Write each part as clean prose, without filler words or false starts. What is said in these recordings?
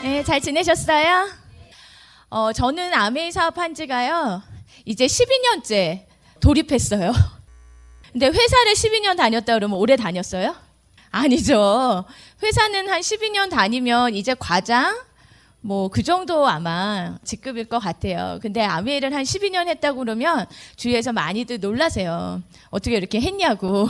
네, 잘 지내셨어요? 저는 아메이 사업한 지가요, 이제 12년째 돌입했어요. 근데 회사를 12년 다녔다 그러면 오래 다녔어요? 아니죠. 회사는 한 12년 다니면 이제 과장? 뭐 그 정도 아마 직급일 것 같아요. 근데 아메이를 한 12년 했다고 그러면 주위에서 많이들 놀라세요. 어떻게 이렇게 했냐고.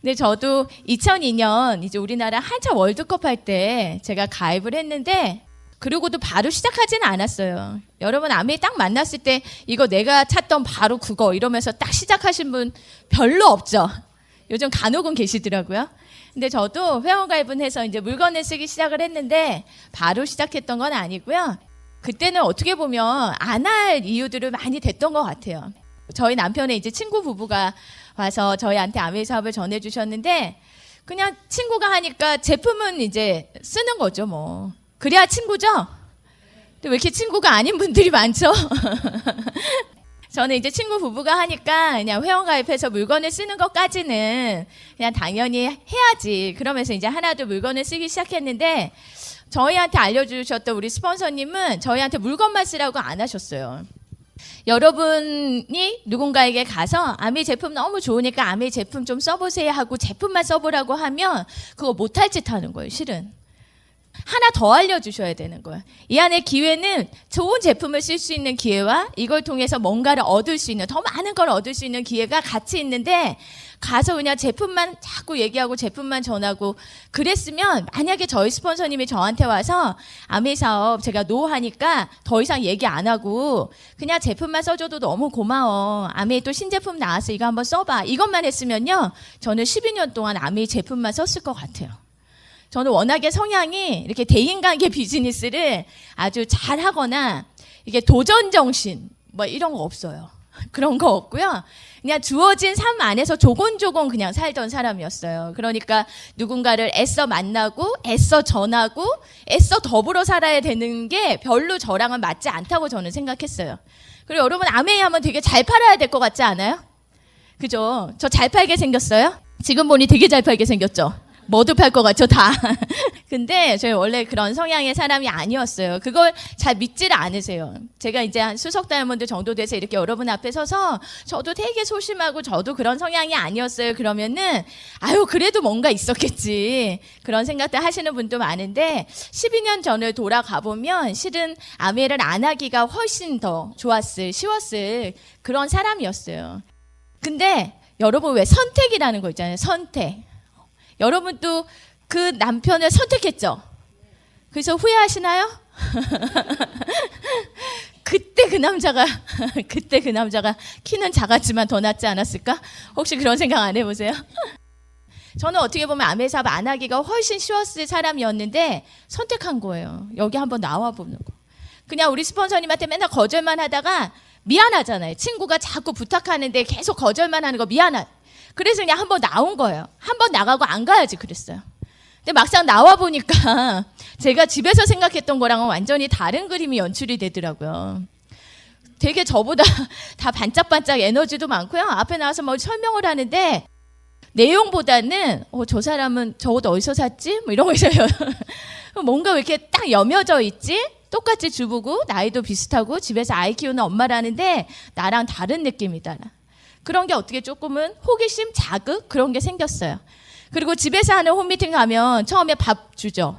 근데 저도 2002년 이제 우리나라 한참 월드컵 할 때 제가 가입을 했는데, 그리고도 바로 시작하지는 않았어요. 여러분 아메이 딱 만났을 때 이거 내가 찾던 바로 그거 이러면서 딱 시작하신 분 별로 없죠. 요즘 간혹은 계시더라고요. 근데 저도 회원가입은 해서 이제 물건을 쓰기 시작을 했는데 바로 시작했던 건 아니고요. 그때는 어떻게 보면 안 할 이유들을 많이 됐던 것 같아요. 저희 남편의 이제 친구 부부가 와서 저희한테 아메이 사업을 전해주셨는데, 그냥 친구가 하니까 제품은 이제 쓰는 거죠 뭐. 그래야 친구죠? 근데 왜 이렇게 친구가 아닌 분들이 많죠? 저는 이제 친구 부부가 하니까 그냥 회원가입해서 물건을 쓰는 것까지는 그냥 당연히 해야지. 그러면서 이제 하나둘 물건을 쓰기 시작했는데, 저희한테 알려주셨던 우리 스폰서님은 저희한테 물건만 쓰라고 안 하셨어요. 여러분이 누군가에게 가서 아메이 제품 너무 좋으니까 아메이 제품 좀 써보세요 하고 제품만 써보라고 하면 그거 못할 짓 하는 거예요, 실은. 하나 더 알려주셔야 되는 거예요. 이 안에 기회는 좋은 제품을 쓸 수 있는 기회와 이걸 통해서 뭔가를 얻을 수 있는, 더 많은 걸 얻을 수 있는 기회가 같이 있는데, 가서 그냥 제품만 자꾸 얘기하고 제품만 전하고 그랬으면, 만약에 저희 스폰서님이 저한테 와서 아메이 사업 제가 노하니까 더 이상 얘기 안 하고 그냥 제품만 써줘도 너무 고마워, 아메이 또 신제품 나왔어 이거 한번 써봐, 이것만 했으면요, 저는 12년 동안 아메이 제품만 썼을 것 같아요. 저는 워낙에 성향이 이렇게 대인관계 비즈니스를 아주 잘하거나 이게 도전정신 뭐 이런 거 없어요. 그런 거 없고요. 그냥 주어진 삶 안에서 조곤조곤 그냥 살던 사람이었어요. 그러니까 누군가를 애써 만나고 애써 전하고 애써 더불어 살아야 되는 게 별로 저랑은 맞지 않다고 저는 생각했어요. 그리고 여러분 아메이 하면 되게 잘 팔아야 될 것 같지 않아요? 그죠? 저 잘 팔게 생겼어요? 지금 보니 되게 잘 팔게 생겼죠? 뭐도 팔 것 같죠, 다. 근데 저희 원래 그런 성향의 사람이 아니었어요. 그걸 잘 믿지를 않으세요. 제가 이제 한 수석 다이아몬드 정도 돼서 이렇게 여러분 앞에 서서 저도 되게 소심하고 저도 그런 성향이 아니었어요. 그러면은 아유 그래도 뭔가 있었겠지, 그런 생각들 하시는 분도 많은데, 12년 전을 돌아가 보면 실은 아메이를 안 하기가 훨씬 더 좋았을, 쉬웠을 그런 사람이었어요. 근데 여러분 왜 선택이라는 거 있잖아요. 선택. 여러분도 그 남편을 선택했죠? 그래서 후회하시나요? 그때 그 남자가 키는 작았지만 더 낫지 않았을까? 혹시 그런 생각 안 해보세요? 저는 어떻게 보면 아메이 사업 안 하기가 훨씬 쉬웠을 사람이었는데 선택한 거예요. 여기 한번 나와보는 거. 그냥 우리 스폰서님한테 맨날 거절만 하다가 미안하잖아요. 친구가 자꾸 부탁하는데 계속 거절만 하는 거 그래서 그냥 한번 나온 거예요. 한번 나가고 안 가야지 그랬어요. 근데 막상 나와 보니까 제가 집에서 생각했던 거랑은 완전히 다른 그림이 연출이 되더라고요. 되게 저보다 다 반짝반짝 에너지도 많고요. 앞에 나와서 뭐 설명을 하는데 내용보다는 저 사람은 저 옷 어디서 샀지? 뭐 이런 거 있어요. 뭔가 왜 이렇게 딱 여며져 있지? 똑같이 주부고 나이도 비슷하고 집에서 아이 키우는 엄마라는데 나랑 다른 느낌이다. 그런 게 어떻게 조금은 호기심, 자극 그런 게 생겼어요. 그리고 집에서 하는 홈미팅 가면 처음에 밥 주죠.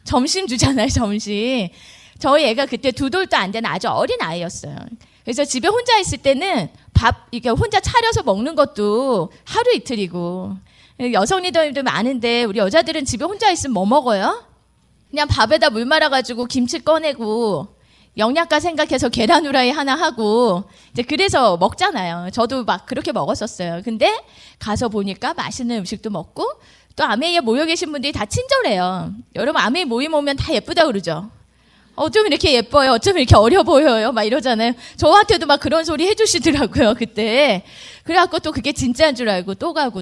점심 주잖아요, 점심. 저희 애가 그때 2돌도 안 되는 아주 어린 아이였어요. 그래서 집에 혼자 있을 때는 밥 이렇게 혼자 차려서 먹는 것도 하루 이틀이고, 여성 리더님들 많은데 우리 여자들은 집에 혼자 있으면 뭐 먹어요? 그냥 밥에다 물 말아가지고 김치 꺼내고 영양가 생각해서 계란 후라이 하나 하고 이제 그래서 먹잖아요. 저도 막 그렇게 먹었었어요. 근데 가서 보니까 맛있는 음식도 먹고, 또 아메이에 모여 계신 분들이 다 친절해요. 여러분 아메이 모임 오면 다 예쁘다 그러죠. 어쩜 이렇게 예뻐요, 어쩜 이렇게 어려 보여요, 막 이러잖아요. 저한테도 막 그런 소리 해주시더라고요 그때. 그래갖고 또 그게 진짜인 줄 알고 또 가고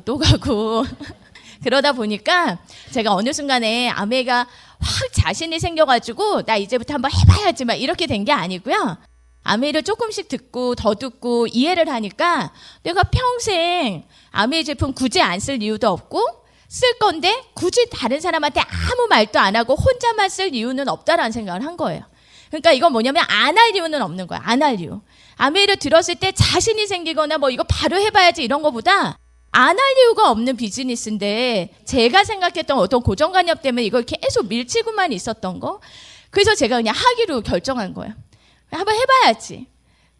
그러다 보니까 제가 어느 순간에 아메이가 확 자신이 생겨가지고 나 이제부터 한번 해봐야지 막 이렇게 된 게 아니고요. 아메이를 조금씩 듣고 더 듣고 이해를 하니까 내가 평생 아메이 제품 굳이 안 쓸 이유도 없고 쓸 건데 굳이 다른 사람한테 아무 말도 안 하고 혼자만 쓸 이유는 없다라는 생각을 한 거예요. 그러니까 이건 뭐냐면 안 할 이유는 없는 거야. 안 할 이유. 아메이를 들었을 때 자신이 생기거나 뭐 이거 바로 해봐야지 이런 거보다 안 할 이유가 없는 비즈니스인데 제가 생각했던 어떤 고정관념 때문에 이걸 계속 밀치고만 있었던 거. 그래서 제가 그냥 하기로 결정한 거예요. 한번 해봐야지.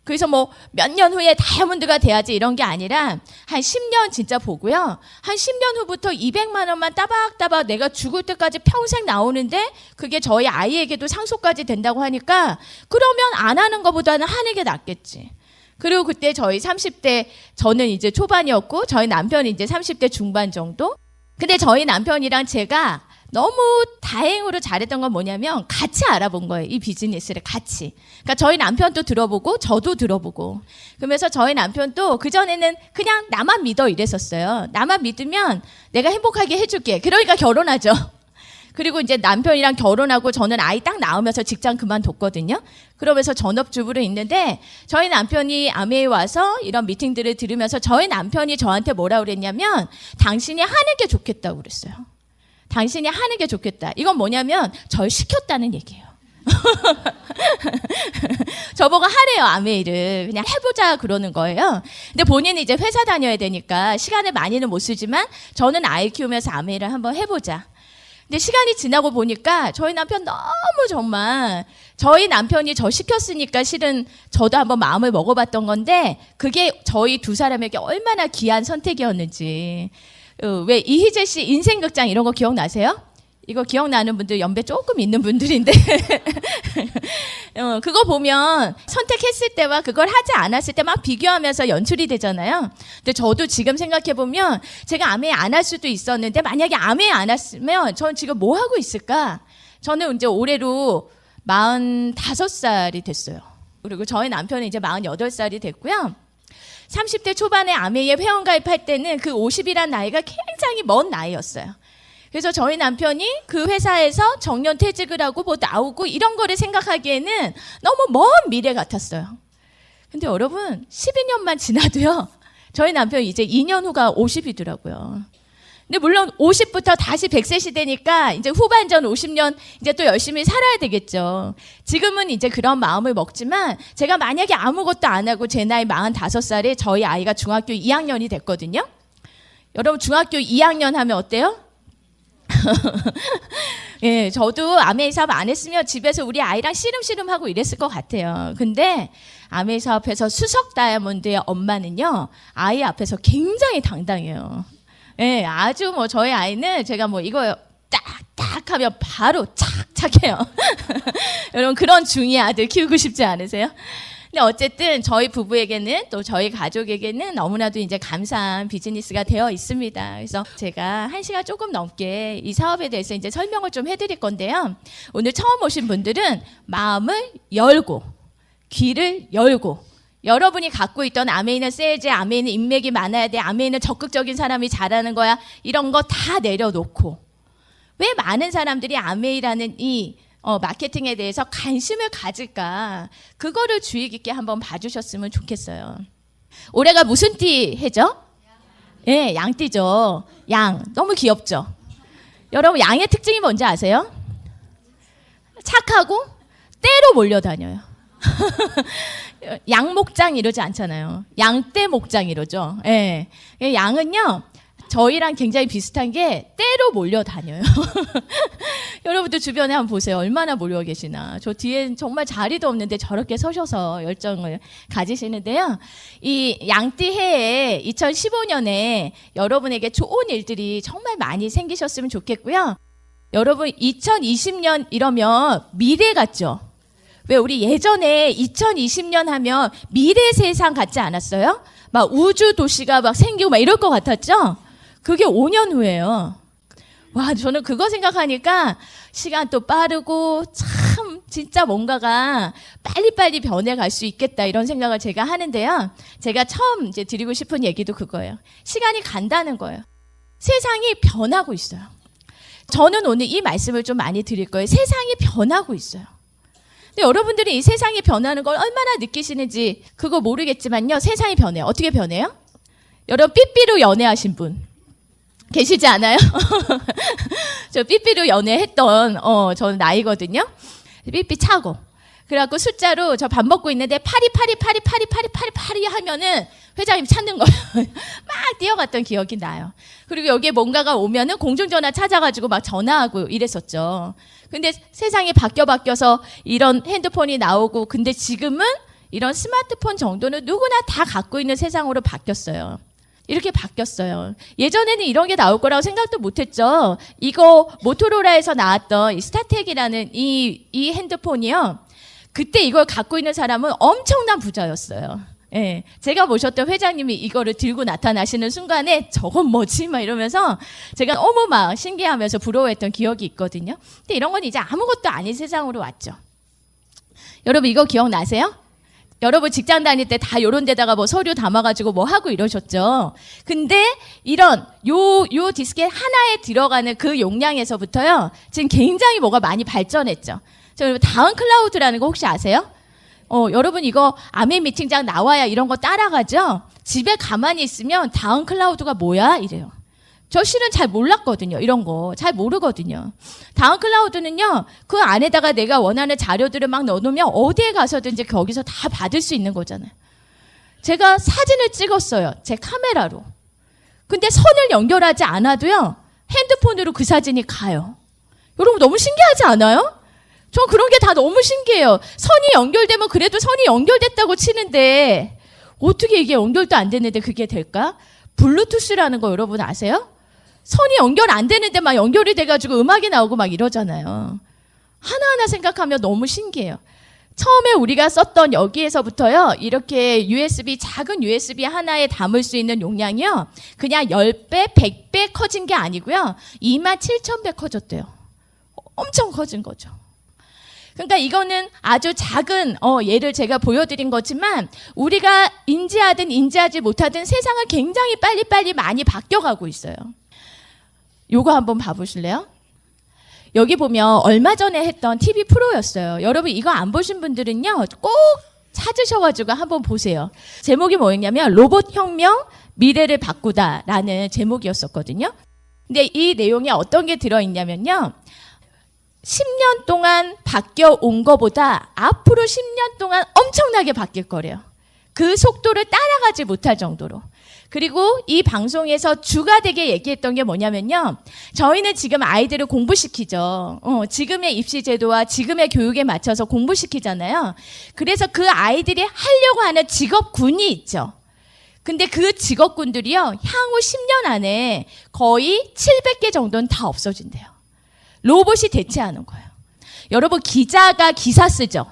그래서 뭐 몇 년 후에 다이아몬드가 돼야지 이런 게 아니라 한 10년 진짜 보고요. 한 10년 후부터 200만 원만 따박따박 내가 죽을 때까지 평생 나오는데 그게 저희 아이에게도 상속까지 된다고 하니까 그러면 안 하는 것보다는 하는 게 낫겠지. 그리고 그때 저희 30대, 저는 이제 초반이었고 저희 남편이 이제 30대 중반 정도. 근데 저희 남편이랑 제가 너무 다행으로 잘했던 건 뭐냐면 같이 알아본 거예요. 이 비즈니스를 같이. 그러니까 저희 남편도 들어보고 저도 들어보고. 그러면서 저희 남편도 그전에는 그냥 나만 믿어 이랬었어요. 나만 믿으면 내가 행복하게 해줄게. 그러니까 결혼하죠. 그리고 이제 남편이랑 결혼하고 저는 아이 딱 낳으면서 직장 그만뒀거든요. 그러면서 전업주부로 있는데 저희 남편이 아메에 와서 이런 미팅들을 들으면서 저희 남편이 저한테 뭐라 그랬냐면 당신이 하는 게 좋겠다고 그랬어요. 당신이 하는 게 좋겠다. 이건 뭐냐면 절 시켰다는 얘기예요. 저보고 하래요, 아메이를. 그냥 해보자 그러는 거예요. 근데 본인이 이제 회사 다녀야 되니까 시간을 많이는 못 쓰지만 저는 아이 키우면서 아메이를 한번 해보자. 근데 시간이 지나고 보니까 저희 남편 너무 정말 저희 남편이 저 시켰으니까 실은 저도 한번 마음을 먹어봤던 건데 그게 저희 두 사람에게 얼마나 귀한 선택이었는지. 왜 이희재 씨 인생극장 이런 거 기억나세요? 이거 기억나는 분들 연배 조금 있는 분들인데 그거 보면 선택했을 때와 그걸 하지 않았을 때 막 비교하면서 연출이 되잖아요. 근데 저도 지금 생각해보면 제가 아메 안 할 수도 있었는데 만약에 아메 안 했으면 전 지금 뭐 하고 있을까? 저는 이제 올해로 45살이 됐어요. 그리고 저희 남편은 이제 48살이 됐고요. 30대 초반에 아메이에 회원가입할 때는 그 50이란 나이가 굉장히 먼 나이였어요. 그래서 저희 남편이 그 회사에서 정년퇴직을 하고 뭐 나오고 이런 거를 생각하기에는 너무 먼 미래 같았어요. 근데 여러분 12년만 지나도요. 저희 남편이 이제 2년 후가 50이더라고요. 근데 물론 50부터 다시 100세 시대니까 이제 후반전 50년 이제 또 열심히 살아야 되겠죠. 지금은 이제 그런 마음을 먹지만 제가 만약에 아무것도 안 하고 제 나이 45살에 저희 아이가 중학교 2학년이 됐거든요. 여러분 중학교 2학년 하면 어때요? 예, 저도 아메이 사업 안 했으면 집에서 우리 아이랑 씨름씨름 하고 이랬을 것 같아요. 근데 아메이 사업에서 수석 다이아몬드의 엄마는요, 아이 앞에서 굉장히 당당해요. 예, 아주 뭐 저희 아이는 제가 뭐 이거 딱딱 하면 바로 착착해요. 여러분 그런 중이 아들 키우고 싶지 않으세요? 근데 어쨌든 저희 부부에게는 또 저희 가족에게는 너무나도 이제 감사한 비즈니스가 되어 있습니다. 그래서 제가 1시간 조금 넘게 이 사업에 대해서 이제 설명을 좀 해드릴 건데요. 오늘 처음 오신 분들은 마음을 열고 귀를 열고 여러분이 갖고 있던 아메이는 세일즈, 아메이는 인맥이 많아야 돼, 아메이는 적극적인 사람이 잘하는 거야 이런 거 다 내려놓고 왜 많은 사람들이 아메이라는 이 마케팅에 대해서 관심을 가질까 그거를 주의 깊게 한번 봐주셨으면 좋겠어요. 올해가 무슨 띠 해죠? 예, 양띠죠. 양 너무 귀엽죠. 여러분 양의 특징이 뭔지 아세요? 착하고 때로 몰려다녀요. 양목장 이러지 않잖아요. 양떼 목장 이러죠. 예. 양은요 저희랑 굉장히 비슷한 게 때로 몰려다녀요. 여러분들 주변에 한번 보세요. 얼마나 몰려 계시나. 저 뒤에 정말 자리도 없는데 저렇게 서셔서 열정을 가지시는데요. 이 양띠 해에 2015년에 여러분에게 좋은 일들이 정말 많이 생기셨으면 좋겠고요. 여러분 2020년 이러면 미래 같죠? 왜 우리 예전에 2020년 하면 미래 세상 같지 않았어요? 막 우주 도시가 막 생기고 막 이럴 것 같았죠? 그게 5년 후예요. 와, 저는 그거 생각하니까 시간 또 빠르고 참 진짜 뭔가가 빨리빨리 변해갈 수 있겠다 이런 생각을 제가 하는데요. 제가 처음 이제 드리고 싶은 얘기도 그거예요. 시간이 간다는 거예요. 세상이 변하고 있어요. 저는 오늘 이 말씀을 좀 많이 드릴 거예요. 세상이 변하고 있어요. 근데 여러분들이 이 세상이 변하는 걸 얼마나 느끼시는지 그거 모르겠지만요. 세상이 변해요. 어떻게 변해요? 여러분 삐삐로 연애하신 분. 계시지 않아요? 저 삐삐로 연애했던 저는 나이거든요. 삐삐 차고. 그래갖고 숫자로 저 밥 먹고 있는데 파리 하면은 회장님 찾는 거예요. 막 뛰어갔던 기억이 나요. 그리고 여기에 뭔가가 오면은 공중전화 찾아가지고 막 전화하고 이랬었죠. 근데 세상이 바뀌어서 이런 핸드폰이 나오고, 근데 지금은 이런 스마트폰 정도는 누구나 다 갖고 있는 세상으로 바뀌었어요. 이렇게 바뀌었어요. 예전에는 이런 게 나올 거라고 생각도 못했죠. 이거 모토로라에서 나왔던 이 스타텍이라는 이 핸드폰이요. 그때 이걸 갖고 있는 사람은 엄청난 부자였어요. 예, 제가 모셨던 회장님이 이거를 들고 나타나시는 순간에 저건 뭐지? 막 이러면서 제가 너무 막 신기하면서 부러워했던 기억이 있거든요. 근데 이런 건 이제 아무것도 아닌 세상으로 왔죠. 여러분 이거 기억나세요? 여러분 직장 다닐 때 다 요런 데다가 뭐 서류 담아가지고 뭐 하고 이러셨죠. 근데 이런 요 디스켓 하나에 들어가는 그 용량에서부터요, 지금 굉장히 뭐가 많이 발전했죠. 여러분 다운 클라우드라는 거 혹시 아세요? 여러분 이거 아멘 미팅장 나와야 이런 거 따라가죠? 집에 가만히 있으면 다운 클라우드가 뭐야? 이래요. 저 실은 잘 몰랐거든요. 이런 거 잘 모르거든요. 다운 클라우드는요, 그 안에다가 내가 원하는 자료들을 막 넣어놓으면 어디에 가서든지 거기서 다 받을 수 있는 거잖아요. 제가 사진을 찍었어요. 제 카메라로. 근데 선을 연결하지 않아도요, 핸드폰으로 그 사진이 가요. 여러분 너무 신기하지 않아요? 전 그런 게 다 너무 신기해요. 선이 연결되면 그래도 선이 연결됐다고 치는데 어떻게 이게 연결도 안 되는데 그게 될까? 블루투스라는 거 여러분 아세요? 선이 연결 안 되는데 막 연결이 돼가지고 음악이 나오고 막 이러잖아요. 하나하나 생각하면 너무 신기해요. 처음에 우리가 썼던 여기에서부터요, 이렇게 USB, 작은 USB 하나에 담을 수 있는 용량이요, 그냥 10배, 100배 커진 게 아니고요, 27,000배 커졌대요. 엄청 커진 거죠. 그러니까 이거는 아주 작은 예를 제가 보여드린 거지만, 우리가 인지하든 인지하지 못하든 세상은 굉장히 빨리빨리 많이 바뀌어가고 있어요. 요거 한번 봐보실래요? 여기 보면 얼마 전에 했던 TV 프로였어요. 여러분 이거 안 보신 분들은요, 꼭 찾으셔가지고 한번 보세요. 제목이 뭐였냐면 로봇 혁명 미래를 바꾸다라는 제목이었었거든요. 근데 이 내용에 어떤 게 들어있냐면요, 10년 동안 바뀌어 온 거보다 앞으로 10년 동안 엄청나게 바뀔 거래요. 그 속도를 따라가지 못할 정도로. 그리고 이 방송에서 주가 되게 얘기했던 게 뭐냐면요, 저희는 지금 아이들을 공부시키죠. 지금의 입시 제도와 지금의 교육에 맞춰서 공부시키잖아요. 그래서 그 아이들이 하려고 하는 직업군이 있죠. 근데 그 직업군들이요, 향후 10년 안에 거의 700개 정도는 다 없어진대요. 로봇이 대체하는 거예요. 여러분 기자가 기사 쓰죠.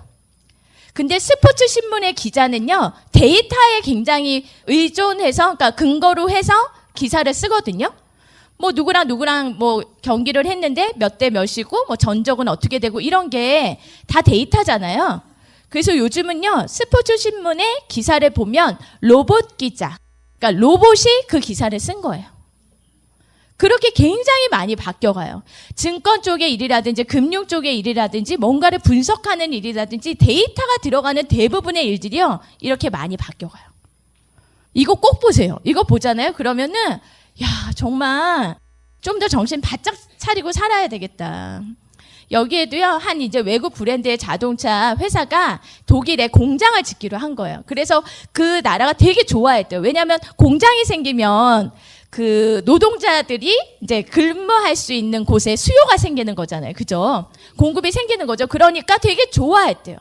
근데 스포츠 신문의 기자는요, 데이터에 굉장히 의존해서, 그러니까 근거로 해서 기사를 쓰거든요. 뭐 누구랑 뭐 경기를 했는데 몇 대 몇이고 뭐 전적은 어떻게 되고 이런 게 다 데이터잖아요. 그래서 요즘은요, 스포츠 신문의 기사를 보면 로봇 기자, 그러니까 로봇이 그 기사를 쓴 거예요. 그렇게 굉장히 많이 바뀌어가요. 증권 쪽의 일이라든지 금융 쪽의 일이라든지 뭔가를 분석하는 일이라든지 데이터가 들어가는 대부분의 일들이요, 이렇게 많이 바뀌어가요. 이거 꼭 보세요. 이거 보잖아요. 그러면은 야, 정말 좀 더 정신 바짝 차리고 살아야 되겠다. 여기에도요, 한 이제 외국 브랜드의 자동차 회사가 독일에 공장을 짓기로 한 거예요. 그래서 그 나라가 되게 좋아했대요. 왜냐하면 공장이 생기면 그 노동자들이 이제 근무할 수 있는 곳에 수요가 생기는 거잖아요. 그죠? 공급이 생기는 거죠. 그러니까 되게 좋아했대요.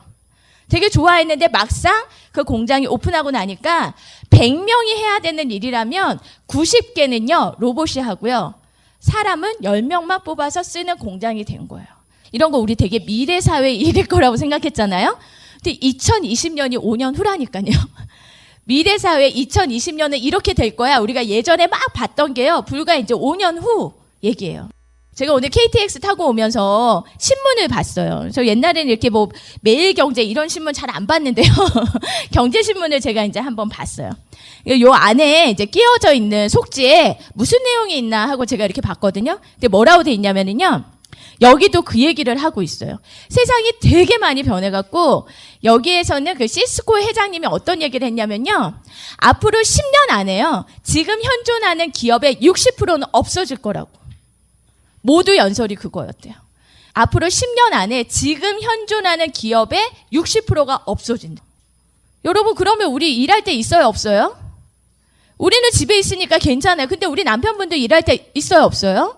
되게 좋아했는데 막상 그 공장이 오픈하고 나니까 100명이 해야 되는 일이라면 90개는요, 로봇이 하고요, 사람은 10명만 뽑아서 쓰는 공장이 된 거예요. 이런 거 우리 되게 미래 사회의 일일 거라고 생각했잖아요. 근데 2020년이 5년 후라니까요. 미래사회 2020년은 이렇게 될 거야. 우리가 예전에 막 봤던 게요, 불과 이제 5년 후 얘기예요. 제가 오늘 KTX 타고 오면서 신문을 봤어요. 저 옛날에는 이렇게 뭐 매일경제 이런 신문 잘 안 봤는데요. 경제신문을 제가 이제 한번 봤어요. 요 안에 이제 끼워져 있는 속지에 무슨 내용이 있나 하고 제가 이렇게 봤거든요. 근데 뭐라고 돼 있냐면요, 여기도 그 얘기를 하고 있어요. 세상이 되게 많이 변해갖고 여기에서는 그 시스코 회장님이 어떤 얘기를 했냐면요. 앞으로 10년 안에요. 지금 현존하는 기업의 60%는 없어질 거라고. 모두 연설이 그거였대요. 앞으로 10년 안에 지금 현존하는 기업의 60%가 없어진다. 여러분 그러면 우리 일할 때 있어요 없어요? 우리는 집에 있으니까 괜찮아요. 근데 우리 남편분도 일할 때 있어요 없어요?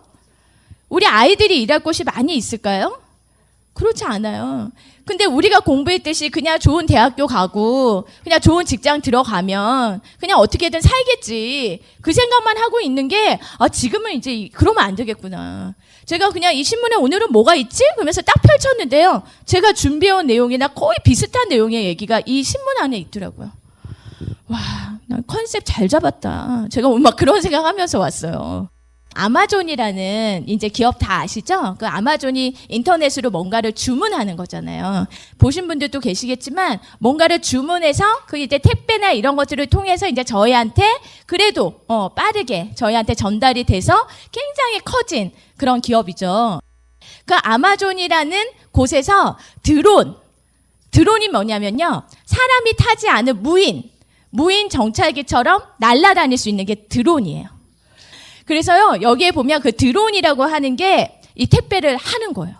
우리 아이들이 일할 곳이 많이 있을까요? 그렇지 않아요. 근데 우리가 공부했듯이 그냥 좋은 대학교 가고 그냥 좋은 직장 들어가면 그냥 어떻게든 살겠지. 그 생각만 하고 있는 게 지금은 이제 그러면 안 되겠구나. 제가 그냥 이 신문에 오늘은 뭐가 있지? 그러면서 딱 펼쳤는데요. 제가 준비해온 내용이나 거의 비슷한 내용의 얘기가 이 신문 안에 있더라고요. 와, 난 컨셉 잘 잡았다. 제가 막 그런 생각하면서 왔어요. 아마존이라는 이제 기업 다 아시죠? 그 아마존이 인터넷으로 뭔가를 주문하는 거잖아요. 보신 분들도 계시겠지만 뭔가를 주문해서 그 이제 택배나 이런 것들을 통해서 이제 저희한테 그래도 빠르게 저희한테 전달이 돼서 굉장히 커진 그런 기업이죠. 그 아마존이라는 곳에서 드론이 뭐냐면요. 사람이 타지 않은 무인 정찰기처럼 날아다닐 수 있는 게 드론이에요. 그래서요, 여기에 보면 그 드론이라고 하는 게 이 택배를 하는 거예요.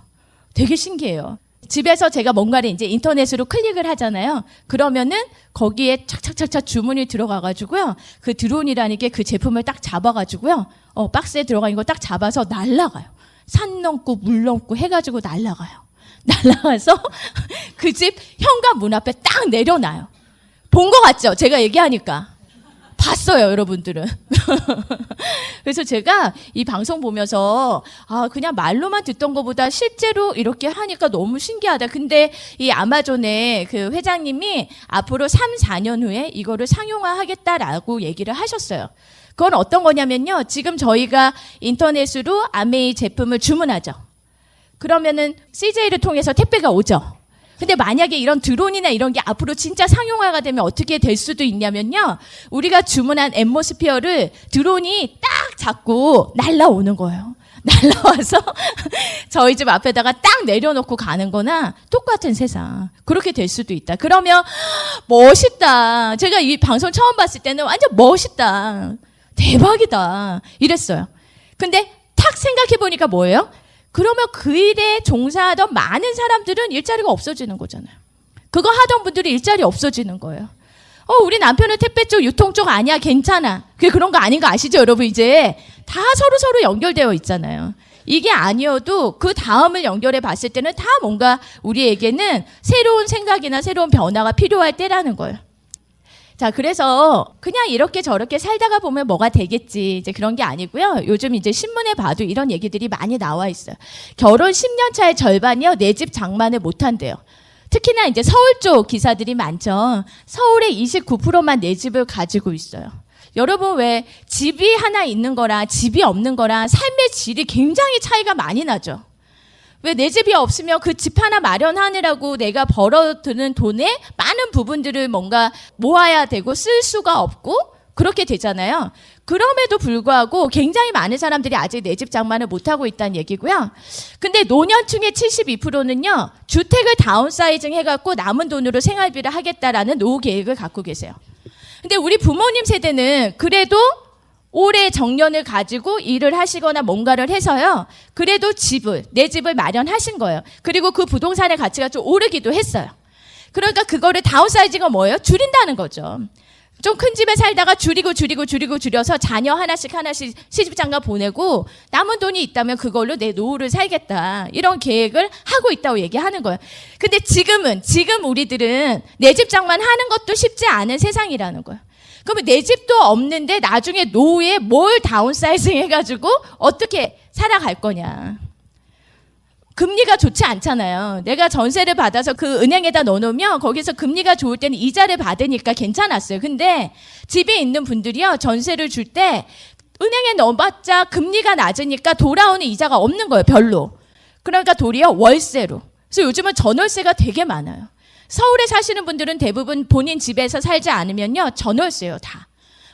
되게 신기해요. 집에서 제가 뭔가를 이제 인터넷으로 클릭을 하잖아요. 그러면은 거기에 착착착착 주문이 들어가가지고요. 그 드론이라는 게 그 제품을 딱 잡아가지고요. 박스에 들어가 있는 거 딱 잡아서 날아가요. 산 넘고 물 넘고 해가지고 날아가요. 날아가서 그 집 현관 문 앞에 딱 내려놔요. 본 거 같죠? 제가 얘기하니까. 봤어요, 여러분들은. 그래서 제가 이 방송 보면서 그냥 말로만 듣던 것보다 실제로 이렇게 하니까 너무 신기하다. 근데 이 아마존의 그 회장님이 앞으로 3, 4년 후에 이거를 상용화하겠다라고 얘기를 하셨어요. 그건 어떤 거냐면요. 지금 저희가 인터넷으로 아메이 제품을 주문하죠. 그러면은 CJ를 통해서 택배가 오죠. 근데 만약에 이런 드론이나 이런 게 앞으로 진짜 상용화가 되면 어떻게 될 수도 있냐면요. 우리가 주문한 앰모스피어를 드론이 딱 잡고 날라오는 거예요. 날라와서 저희 집 앞에다가 딱 내려놓고 가는 거나 똑같은 세상. 그렇게 될 수도 있다. 그러면 멋있다. 제가 이 방송 처음 봤을 때는 완전 멋있다. 대박이다. 이랬어요. 근데 탁 생각해보니까 뭐예요? 그러면 그 일에 종사하던 많은 사람들은 일자리가 없어지는 거잖아요. 그거 하던 분들이 일자리 없어지는 거예요. 우리 남편은 택배 쪽, 유통 쪽 아니야, 괜찮아. 그게 그런 거 아닌 거 아시죠, 여러분? 이제 다 서로 연결되어 있잖아요. 이게 아니어도 그 다음을 연결해 봤을 때는 다 뭔가 우리에게는 새로운 생각이나 새로운 변화가 필요할 때라는 거예요. 자, 그래서 그냥 이렇게 저렇게 살다가 보면 뭐가 되겠지. 이제 그런 게 아니고요. 요즘 이제 신문에 봐도 이런 얘기들이 많이 나와 있어요. 결혼 10년 차의 절반이요. 내 집 장만을 못 한대요. 특히나 이제 서울 쪽 기사들이 많죠. 서울의 29%만 내 집을 가지고 있어요. 여러분 왜 집이 하나 있는 거랑 집이 없는 거랑 삶의 질이 굉장히 차이가 많이 나죠. 왜 내 집이 없으면 그 집 하나 마련하느라고 내가 벌어드는 돈의 많은 부분들을 뭔가 모아야 되고 쓸 수가 없고 그렇게 되잖아요. 그럼에도 불구하고 굉장히 많은 사람들이 아직 내 집 장만을 못하고 있다는 얘기고요. 근데 노년층의 72%는요. 주택을 다운사이징 해갖고 남은 돈으로 생활비를 하겠다라는 노후 계획을 갖고 계세요. 근데 우리 부모님 세대는 그래도 오래 정년을 가지고 일을 하시거나 뭔가를 해서요. 그래도 내 집을 마련하신 거예요. 그리고 그 부동산의 가치가 좀 오르기도 했어요. 그러니까 그거를 다운사이징은 뭐예요? 줄인다는 거죠. 좀 큰 집에 살다가 줄여서 자녀 하나씩 시집장가 보내고 남은 돈이 있다면 그걸로 내 노후를 살겠다. 이런 계획을 하고 있다고 얘기하는 거예요. 근데 지금 우리들은 내 집 장만 하는 것도 쉽지 않은 세상이라는 거예요. 그러면 내 집도 없는데 나중에 노후에 뭘 다운사이징 해가지고 어떻게 살아갈 거냐. 금리가 좋지 않잖아요. 내가 전세를 받아서 그 은행에다 넣어놓으면 거기서 금리가 좋을 때는 이자를 받으니까 괜찮았어요. 근데 집에 있는 분들이요. 전세를 줄 때 은행에 넣어봤자 금리가 낮으니까 돌아오는 이자가 없는 거예요. 별로. 그러니까 도리어 월세로. 그래서 요즘은 전월세가 되게 많아요. 서울에 사시는 분들은 대부분 본인 집에서 살지 않으면요. 전월세요, 다.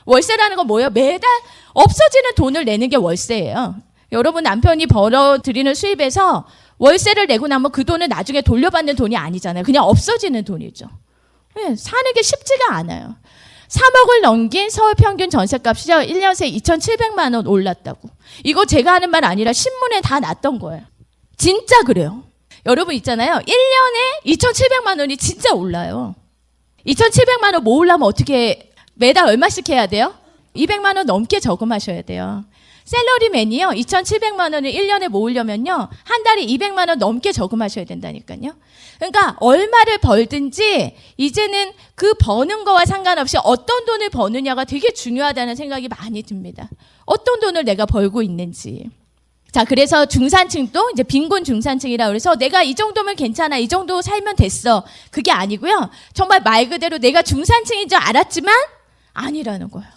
월세라는 건 뭐예요? 매달 없어지는 돈을 내는 게 월세예요. 여러분 남편이 벌어들이는 수입에서 월세를 내고 나면 그 돈은 나중에 돌려받는 돈이 아니잖아요. 그냥 없어지는 돈이죠. 네, 사는 게 쉽지가 않아요. 3억을 넘긴 서울 평균 전셋값이죠. 1년 새 2,700만 원 올랐다고. 이거 제가 하는 말 아니라 신문에 다 났던 거예요. 진짜 그래요. 여러분 있잖아요. 1년에 2,700만 원이 진짜 올라요. 2,700만 원 모으려면 어떻게 매달 얼마씩 해야 돼요? 200만 원 넘게 저금하셔야 돼요. 샐러리맨이요. 2,700만 원을 1년에 모으려면요. 한 달에 200만 원 넘게 저금하셔야 된다니까요. 그러니까 얼마를 벌든지 이제는 그 버는 거와 상관없이 어떤 돈을 버느냐가 되게 중요하다는 생각이 많이 듭니다. 어떤 돈을 내가 벌고 있는지. 자, 그래서 중산층도 이제 빈곤 중산층이라 그래서 내가 이 정도면 괜찮아. 이 정도 살면 됐어. 그게 아니고요. 정말 말 그대로 내가 중산층인 줄 알았지만 아니라는 거예요.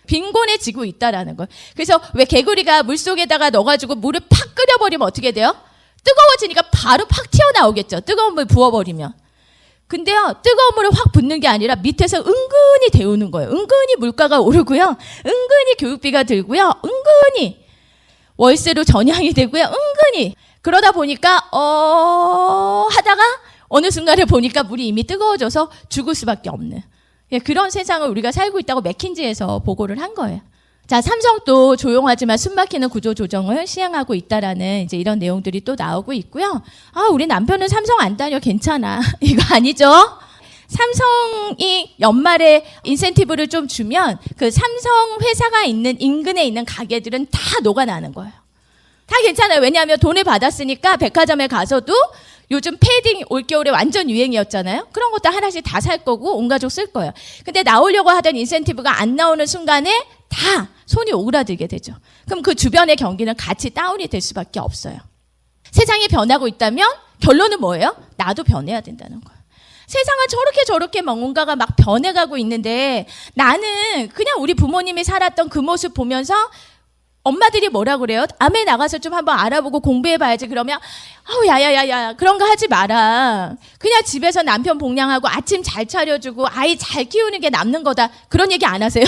빈곤해지고 있다라는 거예요. 그래서 왜 개구리가 물속에다가 넣어가지고 물을 팍 끓여버리면 어떻게 돼요? 뜨거워지니까 바로 팍 튀어나오겠죠. 뜨거운 물 부어버리면. 근데요, 뜨거운 물을 확 붓는 게 아니라 밑에서 은근히 데우는 거예요. 은근히 물가가 오르고요. 은근히 교육비가 들고요. 은근히 월세로 전향이 되고요. 은근히. 그러다 보니까 하다가 어느 순간에 보니까 물이 이미 뜨거워져서 죽을 수밖에 없는 그런 세상을 우리가 살고 있다고 맥킨지에서 보고를 한 거예요. 자, 삼성도 조용하지만 숨막히는 구조 조정을 시행하고 있다라는 이제 이런 내용들이 또 나오고 있고요. 아, 우리 남편은 삼성 안 다녀 괜찮아. 이거 아니죠? 삼성이 연말에 인센티브를 좀 주면 그 삼성 회사가 있는 인근에 있는 가게들은 다 녹아나는 거예요. 다 괜찮아요. 왜냐하면 돈을 받았으니까 백화점에 가서도 요즘 패딩 올겨울에 완전 유행이었잖아요. 그런 것도 하나씩 다 살 거고 온 가족 쓸 거예요. 근데 나오려고 하던 인센티브가 안 나오는 순간에 다 손이 오그라들게 되죠. 그럼 그 주변의 경기는 같이 다운이 될 수밖에 없어요. 세상이 변하고 있다면 결론은 뭐예요? 나도 변해야 된다는 거예요. 세상은 저렇게 뭔가가 막 변해가고 있는데 나는 그냥 우리 부모님이 살았던 그 모습 보면서 엄마들이 뭐라 그래요? 암에 나가서 좀 한번 알아보고 공부해봐야지. 그러면 아우 야야야야 그런 거 하지 마라. 그냥 집에서 남편 복량하고 아침 잘 차려주고 아이 잘 키우는 게 남는 거다. 그런 얘기 안 하세요?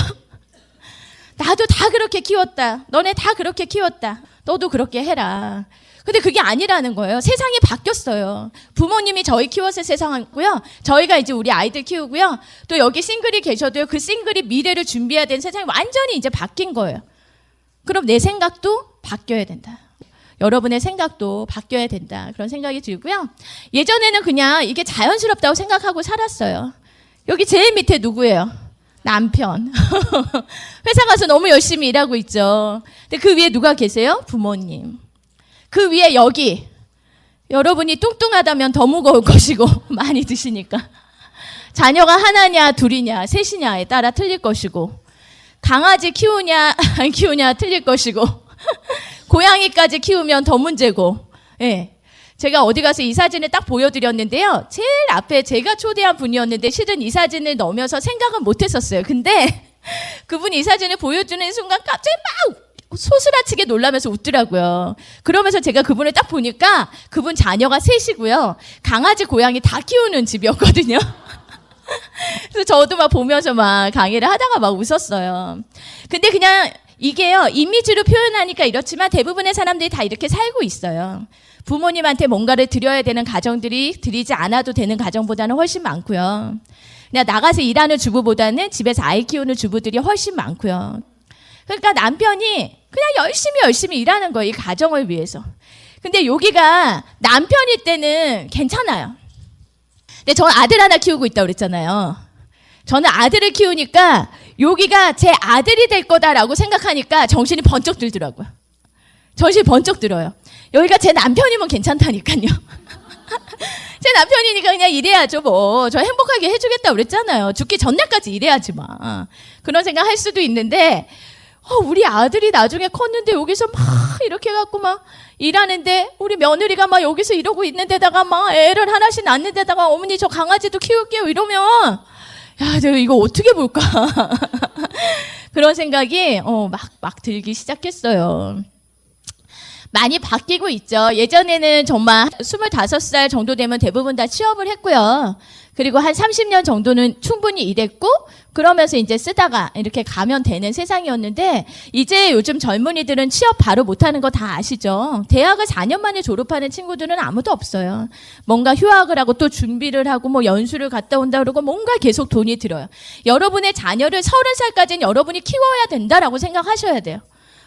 나도 다 그렇게 키웠다. 너네 다 그렇게 키웠다. 너도 그렇게 해라. 근데 그게 아니라는 거예요. 세상이 바뀌었어요. 부모님이 저희 키웠을 세상이고요. 저희가 이제 우리 아이들 키우고요. 또 여기 싱글이 계셔도요. 그 싱글이 미래를 준비해야 되는 세상이 완전히 이제 바뀐 거예요. 그럼 내 생각도 바뀌어야 된다. 여러분의 생각도 바뀌어야 된다. 그런 생각이 들고요. 예전에는 그냥 이게 자연스럽다고 생각하고 살았어요. 여기 제일 밑에 누구예요? 남편. 회사 가서 너무 열심히 일하고 있죠. 근데 그 위에 누가 계세요? 부모님. 그 위에 여기. 여러분이 뚱뚱하다면 더 무거울 것이고 많이 드시니까. 자녀가 하나냐 둘이냐 셋이냐에 따라 틀릴 것이고 강아지 키우냐 안 키우냐 틀릴 것이고 고양이까지 키우면 더 문제고. 예. 제가 어디 가서 이 사진을 딱 보여드렸는데요. 제일 앞에 제가 초대한 분이었는데 실은 이 사진을 넣으면서 생각은 못했었어요. 근데 그분이 이 사진을 보여주는 순간 갑자기 막 소스라치게 놀라면서 웃더라고요. 그러면서 제가 그분을 딱 보니까 그분 자녀가 셋이고요. 강아지 고양이 다 키우는 집이었거든요. 그래서 저도 막 보면서 막 강의를 하다가 막 웃었어요. 근데 그냥 이게요, 이미지로 표현하니까 이렇지만 대부분의 사람들이 다 이렇게 살고 있어요. 부모님한테 뭔가를 드려야 되는 가정들이 드리지 않아도 되는 가정보다는 훨씬 많고요. 그냥 나가서 일하는 주부보다는 집에서 아이 키우는 주부들이 훨씬 많고요. 그러니까 남편이 그냥 열심히 일하는 거예요. 이 가정을 위해서. 근데 여기가 남편일 때는 괜찮아요. 근데 저는 아들 하나 키우고 있다고 그랬잖아요. 저는 아들을 키우니까 여기가 제 아들이 될 거다라고 생각하니까 정신이 번쩍 들더라고요. 정신이 번쩍 들어요. 여기가 제 남편이면 괜찮다니까요. 제 남편이니까 그냥 일해야죠 뭐. 저 행복하게 해주겠다고 그랬잖아요. 죽기 전날까지 일해야지 막. 그런 생각 할 수도 있는데 우리 아들이 나중에 컸는데 여기서 막 이렇게 해갖고 막 일하는데 우리 며느리가 막 여기서 이러고 있는 데다가 막 애를 하나씩 낳는 데다가 어머니 저 강아지도 키울게요 이러면 야 내가 이거 어떻게 볼까. 그런 생각이 막 들기 시작했어요. 많이 바뀌고 있죠. 예전에는 정말 25살 정도 되면 대부분 다 취업을 했고요. 그리고 한 30년 정도는 충분히 일했고 그러면서 이제 쓰다가 이렇게 가면 되는 세상이었는데 이제 요즘 젊은이들은 취업 바로 못하는 거 다 아시죠? 대학을 4년 만에 졸업하는 친구들은 아무도 없어요. 뭔가 휴학을 하고 또 준비를 하고 뭐 연수를 갔다 온다 그러고 뭔가 계속 돈이 들어요. 여러분의 자녀를 30살까지는 여러분이 키워야 된다라고 생각하셔야 돼요.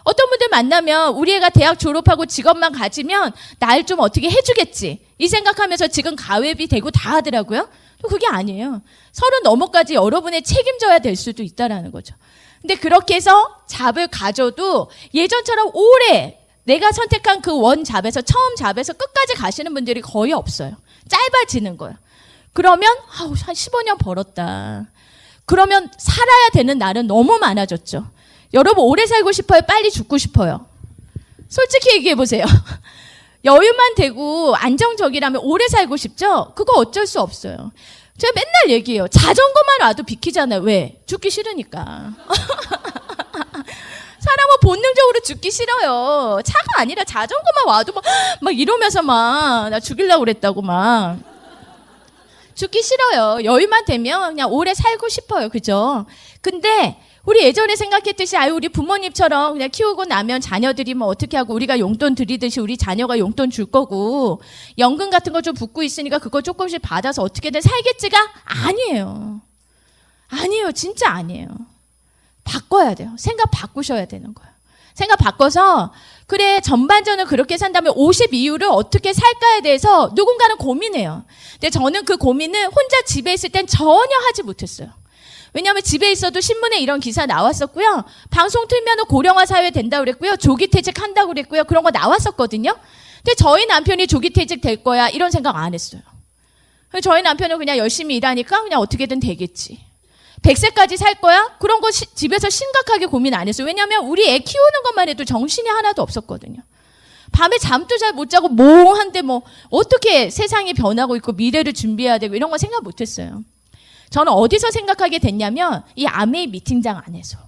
어떤 분들 만나면 우리 애가 대학 졸업하고 직업만 가지면 날 좀 어떻게 해주겠지 이 생각하면서 지금 가회비 대고 다 하더라고요. 또 그게 아니에요. 30 넘어까지 여러분의 책임져야 될 수도 있다라는 거죠. 근데 그렇게 해서 잡을 가져도 예전처럼 오래 내가 선택한 그 원 잡에서 처음 잡에서 끝까지 가시는 분들이 거의 없어요. 짧아지는 거예요. 그러면 한 15년 벌었다. 그러면 살아야 되는 날은 너무 많아졌죠. 여러분 오래 살고 싶어요? 빨리 죽고 싶어요? 솔직히 얘기해 보세요. 여유만 되고 안정적이라면 오래 살고 싶죠? 그거 어쩔 수 없어요. 제가 맨날 얘기해요. 자전거만 와도 비키잖아요. 왜? 죽기 싫으니까. 사람은 본능적으로 죽기 싫어요. 차가 아니라 자전거만 와도 막 이러면서 막 나 죽이려고 그랬다고 막. 죽기 싫어요. 여유만 되면 그냥 오래 살고 싶어요. 그죠? 근데 우리 예전에 생각했듯이 우리 부모님처럼 그냥 키우고 나면 자녀들이 뭐 어떻게 하고 우리가 용돈 드리듯이 우리 자녀가 용돈 줄 거고 연금 같은 거 좀 붙고 있으니까 그거 조금씩 받아서 어떻게든 살겠지가 아니에요. 아니에요. 진짜 아니에요. 바꿔야 돼요. 생각 바꾸셔야 되는 거예요. 생각 바꿔서 그래 전반전을 그렇게 산다면 50 이후를 어떻게 살까에 대해서 누군가는 고민해요. 근데 저는 그 고민을 혼자 집에 있을 땐 전혀 하지 못했어요. 왜냐하면 집에 있어도 신문에 이런 기사 나왔었고요. 방송 틀면 고령화 사회 된다고 그랬고요. 조기퇴직 한다고 그랬고요. 그런 거 나왔었거든요. 근데 저희 남편이 조기퇴직 될 거야 이런 생각 안 했어요. 저희 남편은 그냥 열심히 일하니까 그냥 어떻게든 되겠지. 100세까지 살 거야? 그런 거 집에서 심각하게 고민 안 했어요. 왜냐하면 우리 애 키우는 것만 해도 정신이 하나도 없었거든요. 밤에 잠도 잘 못 자고 멍한데 뭐 어떻게 세상이 변하고 있고 미래를 준비해야 되고 이런 거 생각 못 했어요. 저는 어디서 생각하게 됐냐면 이 아메이 미팅장 안에서.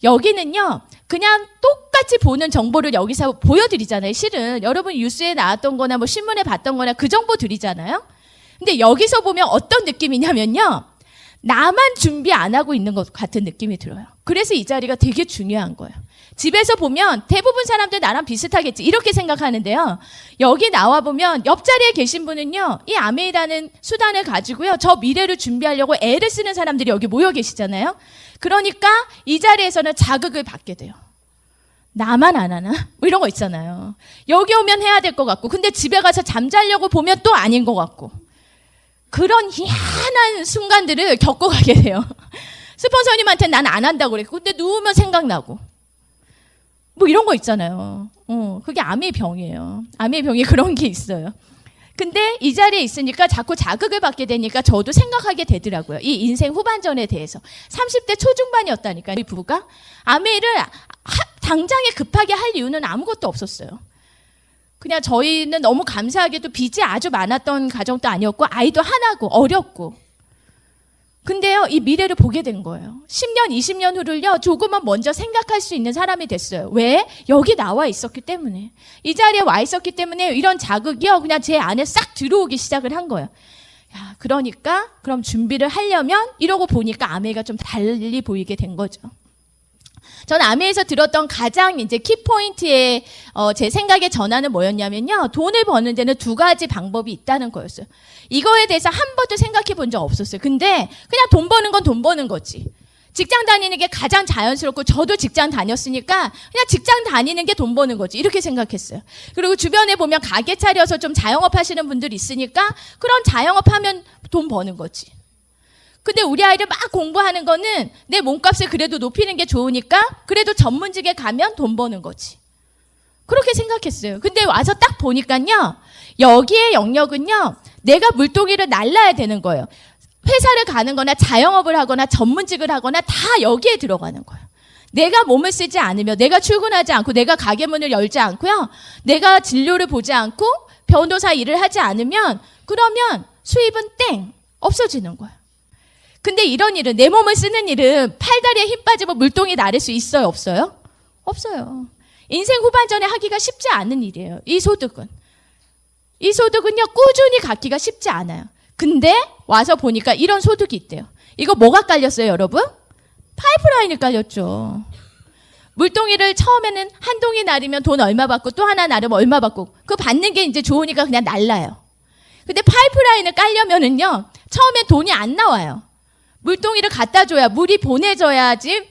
여기는요 그냥 똑같이 보는 정보를 여기서 보여드리잖아요. 실은 여러분 뉴스에 나왔던 거나 뭐 신문에 봤던 거나 그 정보 드리잖아요. 근데 여기서 보면 어떤 느낌이냐면요 나만 준비 안 하고 있는 것 같은 느낌이 들어요. 그래서 이 자리가 되게 중요한 거예요. 집에서 보면 대부분 사람들 나랑 비슷하겠지 이렇게 생각하는데요. 여기 나와보면 옆자리에 계신 분은요. 이 아메이라는 수단을 가지고요. 저 미래를 준비하려고 애를 쓰는 사람들이 여기 모여 계시잖아요. 그러니까 이 자리에서는 자극을 받게 돼요. 나만 안 하나? 뭐 이런 거 있잖아요. 여기 오면 해야 될 것 같고 근데 집에 가서 잠자려고 보면 또 아닌 것 같고 그런 희한한 순간들을 겪어가게 돼요. 스폰서님한테 난 안 한다고 그랬고 근데 누우면 생각나고 뭐 이런 거 있잖아요. 그게 암의 병이에요. 암의 병이 그런 게 있어요. 근데 이 자리에 있으니까 자꾸 자극을 받게 되니까 저도 생각하게 되더라고요. 이 인생 후반전에 대해서. 30대 초중반이었다니까요. 우리 부부가. 아메이를 당장에 급하게 할 이유는 아무것도 없었어요. 그냥 저희는 너무 감사하게도 빚이 아주 많았던 가정도 아니었고 아이도 하나고 어렸고 근데요 이 미래를 보게 된 거예요. 10년 20년 후를요 조금은 먼저 생각할 수 있는 사람이 됐어요. 왜? 여기 나와 있었기 때문에 이 자리에 와 있었기 때문에 이런 자극이요 그냥 제 안에 싹 들어오기 시작을 한 거예요. 야, 그러니까 그럼 준비를 하려면 이러고 보니까 아메이가 좀 달리 보이게 된 거죠. 저는 아메에서 들었던 가장 이제 키포인트의 제 생각의 전환은 뭐였냐면요. 돈을 버는 데는 2가지 방법이 있다는 거였어요. 이거에 대해서 한 번도 생각해 본 적 없었어요. 근데 그냥 돈 버는 건 돈 버는 거지. 직장 다니는 게 가장 자연스럽고 저도 직장 다녔으니까 그냥 직장 다니는 게 돈 버는 거지. 이렇게 생각했어요. 그리고 주변에 보면 가게 차려서 좀 자영업 하시는 분들이 있으니까 그런 자영업 하면 돈 버는 거지. 근데 우리 아이를 막 공부하는 거는 내 몸값을 그래도 높이는 게 좋으니까 그래도 전문직에 가면 돈 버는 거지. 그렇게 생각했어요. 근데 와서 딱 보니까요. 여기의 영역은요. 내가 물동이를 날라야 되는 거예요. 회사를 가는 거나 자영업을 하거나 전문직을 하거나 다 여기에 들어가는 거예요. 내가 몸을 쓰지 않으며 내가 출근하지 않고 내가 가게 문을 열지 않고요. 내가 진료를 보지 않고 변호사 일을 하지 않으면 그러면 수입은 땡 없어지는 거예요. 근데 이런 일은 내 몸을 쓰는 일은 팔다리에 힘 빠지면 물동이 나를 수 있어요? 없어요? 없어요. 인생 후반전에 하기가 쉽지 않은 일이에요. 이 소득은요, 꾸준히 갖기가 쉽지 않아요. 근데 와서 보니까 이런 소득이 있대요. 이거 뭐가 깔렸어요, 여러분? 파이프라인이 깔렸죠. 물동이를 처음에는 한 동이 나르면 돈 얼마 받고 또 하나 나르면 얼마 받고, 그거 받는 게 이제 좋으니까 그냥 날라요. 근데 파이프라인을 깔려면은요, 처음에 돈이 안 나와요. 물동이를 갖다 줘야, 물이 보내져야지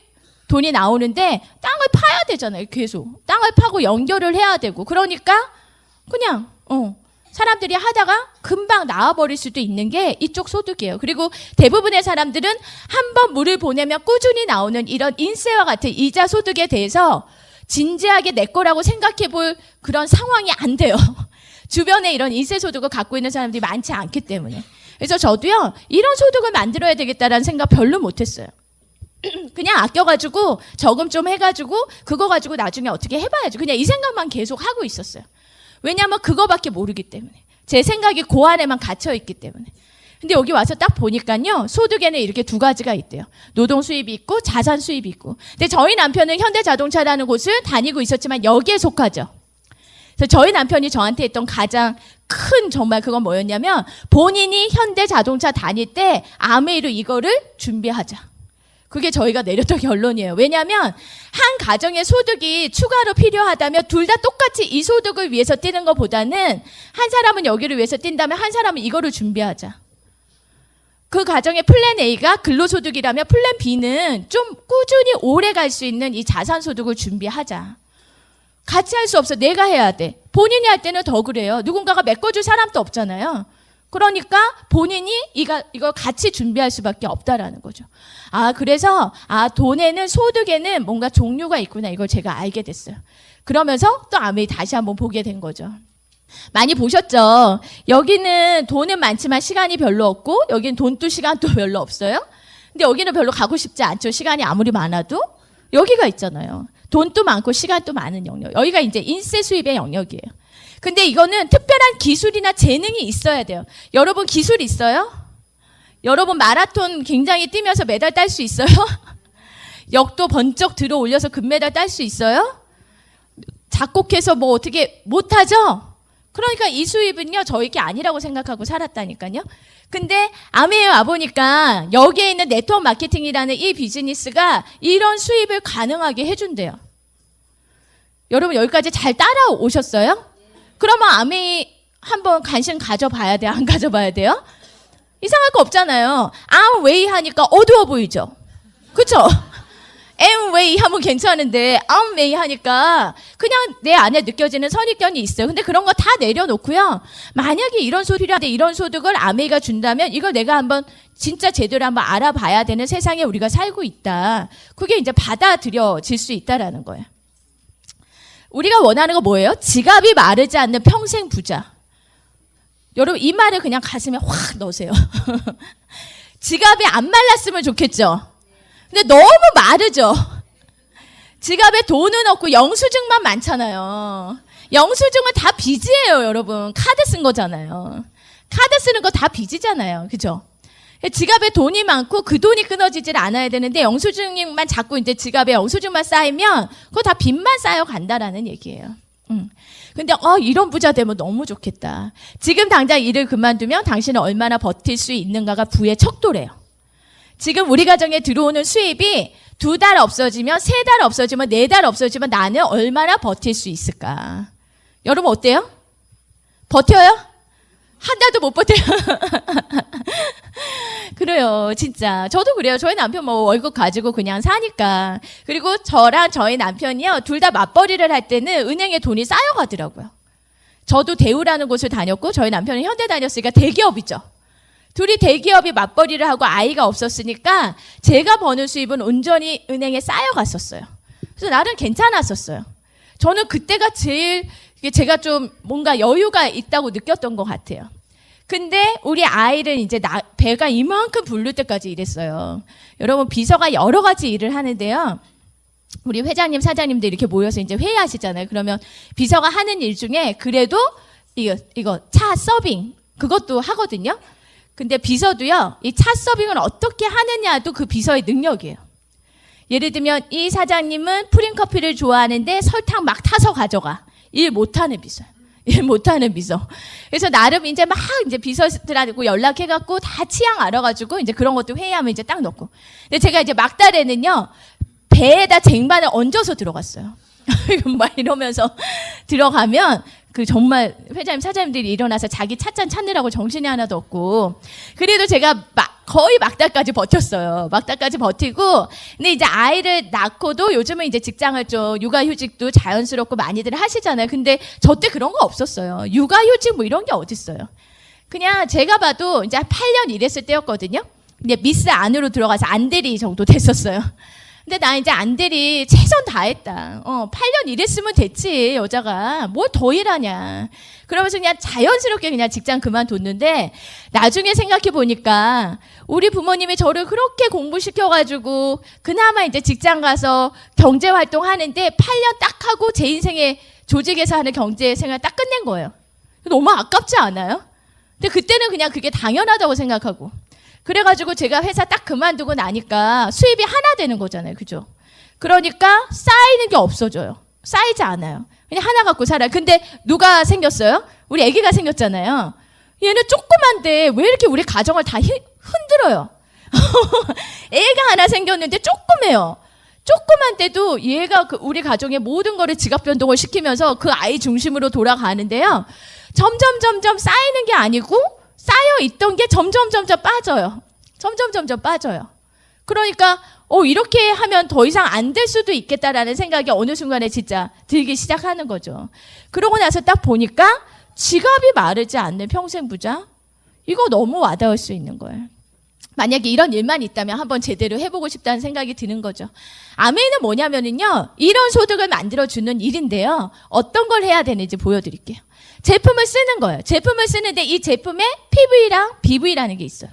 돈이 나오는데 땅을 파야 되잖아요. 계속 땅을 파고 연결을 해야 되고, 그러니까 그냥 사람들이 하다가 금방 나와버릴 수도 있는 게 이쪽 소득이에요. 그리고 대부분의 사람들은 한 번 물을 보내면 꾸준히 나오는 이런 인세와 같은 이자 소득에 대해서 진지하게 내 거라고 생각해 볼 그런 상황이 안 돼요. 주변에 이런 인세 소득을 갖고 있는 사람들이 많지 않기 때문에. 그래서 저도요, 이런 소득을 만들어야 되겠다라는 생각 별로 못했어요. 그냥 아껴가지고 저금 좀 해가지고 그거 가지고 나중에 어떻게 해봐야지, 그냥 이 생각만 계속 하고 있었어요. 왜냐하면 그거밖에 모르기 때문에, 제 생각이 그 안에만 갇혀있기 때문에. 근데 여기 와서 딱 보니까요, 소득에는 이렇게 두 가지가 있대요. 노동 수입이 있고 자산 수입이 있고. 근데 저희 남편은 현대자동차라는 곳을 다니고 있었지만 여기에 속하죠. 그래서 저희 남편이 저한테 했던 가장 큰 정말 그건 뭐였냐면, 본인이 현대자동차 다닐 때 아메이로 이거를 준비하자. 그게 저희가 내렸던 결론이에요. 왜냐하면 한 가정의 소득이 추가로 필요하다면 둘 다 똑같이 이 소득을 위해서 뛰는 것보다는, 한 사람은 여기를 위해서 뛴다면 한 사람은 이거를 준비하자. 그 가정의 플랜 A가 근로소득이라면 플랜 B는 좀 꾸준히 오래 갈 수 있는 이 자산소득을 준비하자. 같이 할 수 없어. 내가 해야 돼. 본인이 할 때는 더 그래요. 누군가가 메꿔줄 사람도 없잖아요. 그러니까 본인이 이걸 같이 준비할 수밖에 없다라는 거죠. 그래서 돈에는, 소득에는 뭔가 종류가 있구나, 이걸 제가 알게 됐어요. 그러면서 또 아메이 다시 한번 보게 된 거죠. 많이 보셨죠? 여기는 돈은 많지만 시간이 별로 없고, 여기는 돈도 시간도 별로 없어요. 근데 여기는 별로 가고 싶지 않죠. 시간이 아무리 많아도. 여기가 있잖아요. 돈도 많고 시간도 많은 영역. 여기가 이제 인세 수입의 영역이에요. 근데 이거는 특별한 기술이나 재능이 있어야 돼요. 여러분 기술 있어요? 여러분 마라톤 굉장히 뛰면서 메달 딸 수 있어요? 역도 번쩍 들어 올려서 금메달 딸 수 있어요? 작곡해서 뭐 어떻게 못하죠? 그러니까 이 수입은요, 저희 게 아니라고 생각하고 살았다니까요. 근데 아메에 와보니까 여기에 있는 네트워크 마케팅이라는 이 비즈니스가 이런 수입을 가능하게 해준대요. 여러분 여기까지 잘 따라오셨어요? 그러면 아메이 한번 관심 가져봐야 돼요? 안 가져봐야 돼요? 이상할 거 없잖아요. 암웨이 하니까 어두워 보이죠? 그쵸? 엠웨이 하면 괜찮은데 암웨이 하니까 그냥 내 안에 느껴지는 선입견이 있어요. 근데 그런 거 다 내려놓고요. 만약에 이런 소득이 필요한데 이런 소득을 아메이가 준다면 이걸 내가 한번 진짜 제대로 한번 알아봐야 되는 세상에 우리가 살고 있다. 그게 이제 받아들여질 수 있다라는 거예요. 우리가 원하는 거 뭐예요? 지갑이 마르지 않는 평생 부자. 여러분 이 말을 그냥 가슴에 확 넣으세요. 지갑이 안 말랐으면 좋겠죠. 근데 너무 마르죠. 지갑에 돈은 없고 영수증만 많잖아요. 영수증은 다 빚이에요, 여러분. 카드 쓴 거잖아요. 카드 쓰는 거 다 빚이잖아요. 그죠? 지갑에 돈이 많고 그 돈이 끊어지질 않아야 되는데 영수증만 자꾸 이제 지갑에 영수증만 쌓이면 그거 다 빚만 쌓여 간다라는 얘기예요. 근데 이런 부자 되면 너무 좋겠다. 지금 당장 일을 그만두면 당신은 얼마나 버틸 수 있는가가 부의 척도래요. 지금 우리 가정에 들어오는 수입이 2달 없어지면, 3달 없어지면, 4달 없어지면 나는 얼마나 버틸 수 있을까? 여러분 어때요? 버텨요? 한 달도 못 버텨요. 그래요, 진짜. 저도 그래요. 저희 남편 뭐 월급 가지고 그냥 사니까. 그리고 저랑 저희 남편이요, 둘 다 맞벌이를 할 때는 은행에 돈이 쌓여가더라고요. 저도 대우라는 곳을 다녔고 저희 남편은 현대 다녔으니까 대기업이죠. 둘이 대기업이 맞벌이를 하고 아이가 없었으니까 제가 버는 수입은 온전히 은행에 쌓여갔었어요. 그래서 나름 괜찮았었어요. 저는 그때가 제일 제가 좀 뭔가 여유가 있다고 느꼈던 것 같아요. 근데 우리 아이를 이제 배가 이만큼 부를 때까지 일했어요. 여러분 비서가 여러 가지 일을 하는데요. 우리 회장님, 사장님들 이렇게 모여서 이제 회의하시잖아요. 그러면 비서가 하는 일 중에 그래도 이거 차 서빙 그것도 하거든요. 근데 비서도요, 이 차 서빙을 어떻게 하느냐도 그 비서의 능력이에요. 예를 들면 이 사장님은 프린커피를 좋아하는데 설탕 막 타서 가져가. 일 못하는 비서야. 일 못하는 비서. 그래서 나름 이제 막 이제 비서들하고 연락해갖고 다 취향 알아가지고 이제 그런 것도 회의하면 이제 딱 넣고. 근데 제가 이제 막달에는요, 배에다 쟁반을 얹어서 들어갔어요. 막 이러면서 들어가면 그 정말 회장님 사장님들이 일어나서 자기 찻잔 찾느라고 정신이 하나도 없고, 그래도 제가 거의 막달까지 버텼어요. 막달까지 버티고. 근데 이제 아이를 낳고도 요즘은 이제 직장을 좀 육아휴직도 자연스럽고 많이들 하시잖아요. 근데 저 때 그런 거 없었어요. 육아휴직 뭐 이런 게 어딨어요. 그냥 제가 봐도 이제 8년 일했을 때였거든요. 근데 미스 안으로 들어가서 안대리 정도 됐었어요. 근데 나 이제 안대리 최선 다했다. 8년 일했으면 됐지, 여자가. 뭘 더 일하냐. 그러면서 그냥 자연스럽게 그냥 직장 그만뒀는데, 나중에 생각해 보니까 우리 부모님이 저를 그렇게 공부시켜가지고 그나마 이제 직장 가서 경제활동 하는데 8년 딱 하고 제 인생의 조직에서 하는 경제생활 딱 끝낸 거예요. 너무 아깝지 않아요? 근데 그때는 그냥 그게 당연하다고 생각하고. 그래가지고 제가 회사 딱 그만두고 나니까 수입이 하나 되는 거잖아요. 그죠? 그러니까 쌓이는 게 없어져요. 쌓이지 않아요. 그냥 하나 갖고 살아요. 근데 누가 생겼어요? 우리 아기가 생겼잖아요. 얘는 조그만데 왜 이렇게 우리 가정을 다 흔들어요? 애가 하나 생겼는데 조그매요. 조그만데도 얘가 우리 가정의 모든 거를 지각 변동을 시키면서 그 아이 중심으로 돌아가는데요. 점점 쌓이는 게 아니고 쌓여 있던 게 점점 빠져요. 점점 빠져요. 그러니까 이렇게 하면 더 이상 안 될 수도 있겠다라는 생각이 어느 순간에 진짜 들기 시작하는 거죠. 그러고 나서 딱 보니까 지갑이 마르지 않는 평생 부자? 이거 너무 와닿을 수 있는 거예요. 만약에 이런 일만 있다면 한번 제대로 해보고 싶다는 생각이 드는 거죠. 아메이는 뭐냐면은요, 이런 소득을 만들어주는 일인데요. 어떤 걸 해야 되는지 보여드릴게요. 제품을 쓰는 거예요. 제품을 쓰는데 이 제품에 PV랑 BV라는 게 있어요.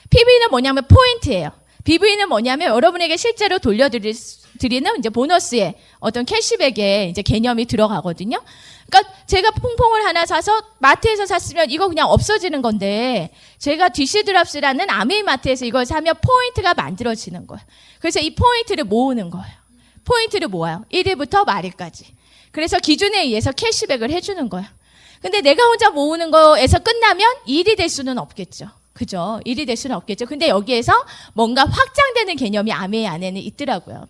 PV는 뭐냐면 포인트예요. BV는 뭐냐면 여러분에게 실제로 돌려드리는 이제 보너스에 어떤 캐시백에 이제 개념이 들어가거든요. 그러니까 제가 퐁퐁을 하나 사서 마트에서 샀으면 이거 그냥 없어지는 건데, 제가 디시드랍스라는 아메이 마트에서 이걸 사면 포인트가 만들어지는 거예요. 그래서 이 포인트를 모으는 거예요. 포인트를 모아요. 1일부터 말일까지. 그래서 기준에 의해서 캐시백을 해주는 거예요. 근데 내가 혼자 모으는 거에서 끝나면 일이 될 수는 없겠죠. 그죠? 일이 될 수는 없겠죠. 근데 여기에서 뭔가 확장되는 개념이 아메이 안에는 있더라고요.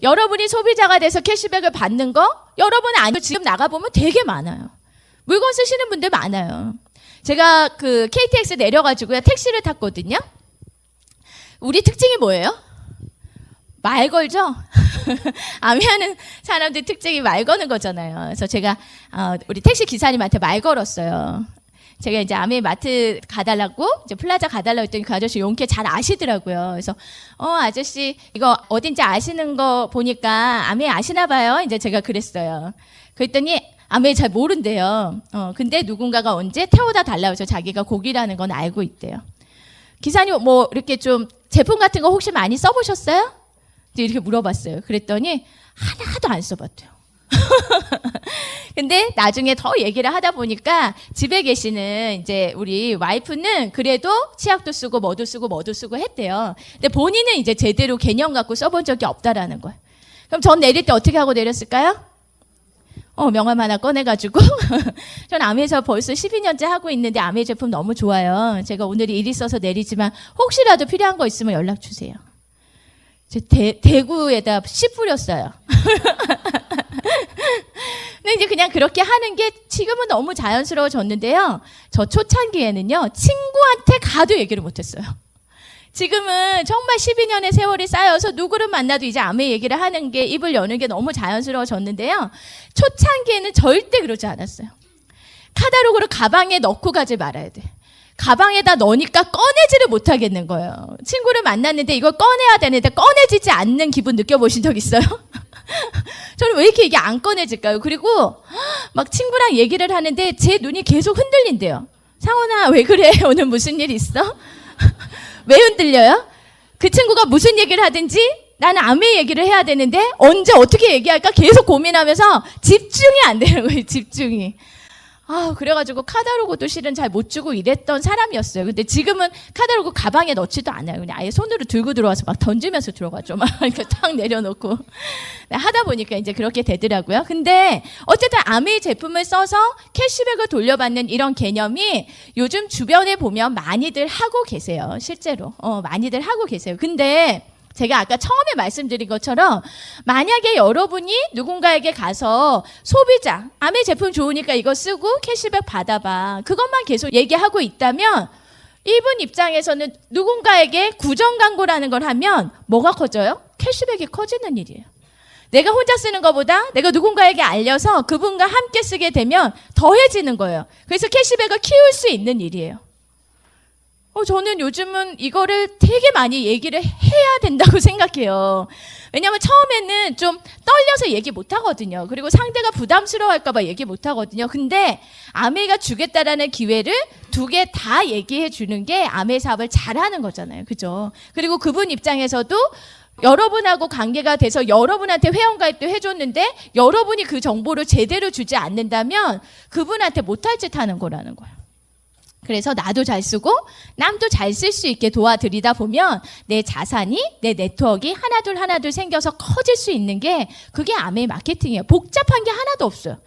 여러분이 소비자가 돼서 캐시백을 받는 거, 여러분 아니고 지금 나가보면 되게 많아요. 물건 쓰시는 분들 많아요. 제가 그 KTX 내려가지고요, 택시를 탔거든요. 우리 특징이 뭐예요? 말 걸죠? 아미하는 사람들 특징이 말 거는 거잖아요. 그래서 제가 우리 택시 기사님한테 말 걸었어요. 제가 이제 아메이 마트 가달라고, 이제 플라자 가달라고 했더니 그 아저씨 용케 잘 아시더라고요. 그래서 아저씨 이거 어딘지 아시는 거 보니까 아메이 아시나 봐요. 이제 제가 그랬어요. 그랬더니 아메이 잘 모른대요. 근데 누군가가 언제 태워다 달라고 해서 자기가 고기라는 건 알고 있대요. 기사님 뭐 이렇게 좀 제품 같은 거 혹시 많이 써보셨어요? 이렇게 물어봤어요. 그랬더니 하나도 안 써봤대요. 근데 나중에 더 얘기를 하다 보니까 집에 계시는 이제 우리 와이프는 그래도 치약도 쓰고 뭐도 쓰고 했대요. 근데 본인은 이제 제대로 개념 갖고 써본 적이 없다라는 거예요. 그럼 전 내릴 때 어떻게 하고 내렸을까요? 명함 하나 꺼내가지고 전 아메이에서 벌써 12년째 하고 있는데 아메이 제품 너무 좋아요. 제가 오늘 일 있어서 내리지만 혹시라도 필요한 거 있으면 연락 주세요. 대구에다 씨 뿌렸어요. 근데 이제 그냥 그렇게 하는 게 지금은 너무 자연스러워졌는데요. 저 초창기에는요, 친구한테 가도 얘기를 못했어요. 지금은 정말 12년의 세월이 쌓여서 누구를 만나도 이제 아메이 얘기를 하는 게, 입을 여는 게 너무 자연스러워졌는데요. 초창기에는 절대 그러지 않았어요. 카탈로그를 가방에 넣고 가지 말아야 돼. 가방에다 넣으니까 꺼내지를 못하겠는 거예요. 친구를 만났는데 이걸 꺼내야 되는데 꺼내지지 않는 기분 느껴보신 적 있어요? 저는 왜 이렇게 이게 안 꺼내질까요? 그리고 막 친구랑 얘기를 하는데 제 눈이 계속 흔들린대요. 상훈아 왜 그래? 오늘 무슨 일 있어? 왜 흔들려요? 그 친구가 무슨 얘기를 하든지 나는 아메이 얘기를 해야 되는데 언제 어떻게 얘기할까 계속 고민하면서 집중이 안 되는 거예요. 집중이. 그래가지고 카다로그도 실은 잘 못 주고 이랬던 사람이었어요. 근데 지금은 카다로그 가방에 넣지도 않아요. 그냥 아예 손으로 들고 들어와서 막 던지면서 들어가죠. 막 이렇게 탁 내려놓고. 하다 보니까 이제 그렇게 되더라고요. 근데 어쨌든 아메이 제품을 써서 캐시백을 돌려받는 이런 개념이 요즘 주변에 보면 많이들 하고 계세요. 실제로. 많이들 하고 계세요. 근데 제가 아까 처음에 말씀드린 것처럼 만약에 여러분이 누군가에게 가서 소비자, 아메이 제품 좋으니까 이거 쓰고 캐시백 받아봐. 그것만 계속 얘기하고 있다면 이분 입장에서는 누군가에게 구정 광고라는 걸 하면 뭐가 커져요? 캐시백이 커지는 일이에요. 내가 혼자 쓰는 것보다 내가 누군가에게 알려서 그분과 함께 쓰게 되면 더해지는 거예요. 그래서 캐시백을 키울 수 있는 일이에요. 저는 요즘은 이거를 되게 많이 얘기를 해야 된다고 생각해요. 왜냐하면 처음에는 좀 떨려서 얘기 못 하거든요. 그리고 상대가 부담스러워할까 봐 얘기 못 하거든요. 근데 아메이가 주겠다라는 기회를 2개 다 얘기해 주는 게 아메이 사업을 잘하는 거잖아요. 그죠? 그리고 그분 입장에서도 여러분하고 관계가 돼서 여러분한테 회원가입도 해줬는데 여러분이 그 정보를 제대로 주지 않는다면 그분한테 못할 짓 하는 거라는 거예요. 그래서 나도 잘 쓰고 남도 잘 쓸 수 있게 도와드리다 보면 내 자산이, 내 네트워크 하나둘 생겨서 커질 수 있는 게 그게 아메이 마케팅이에요. 복잡한 게 하나도 없어요.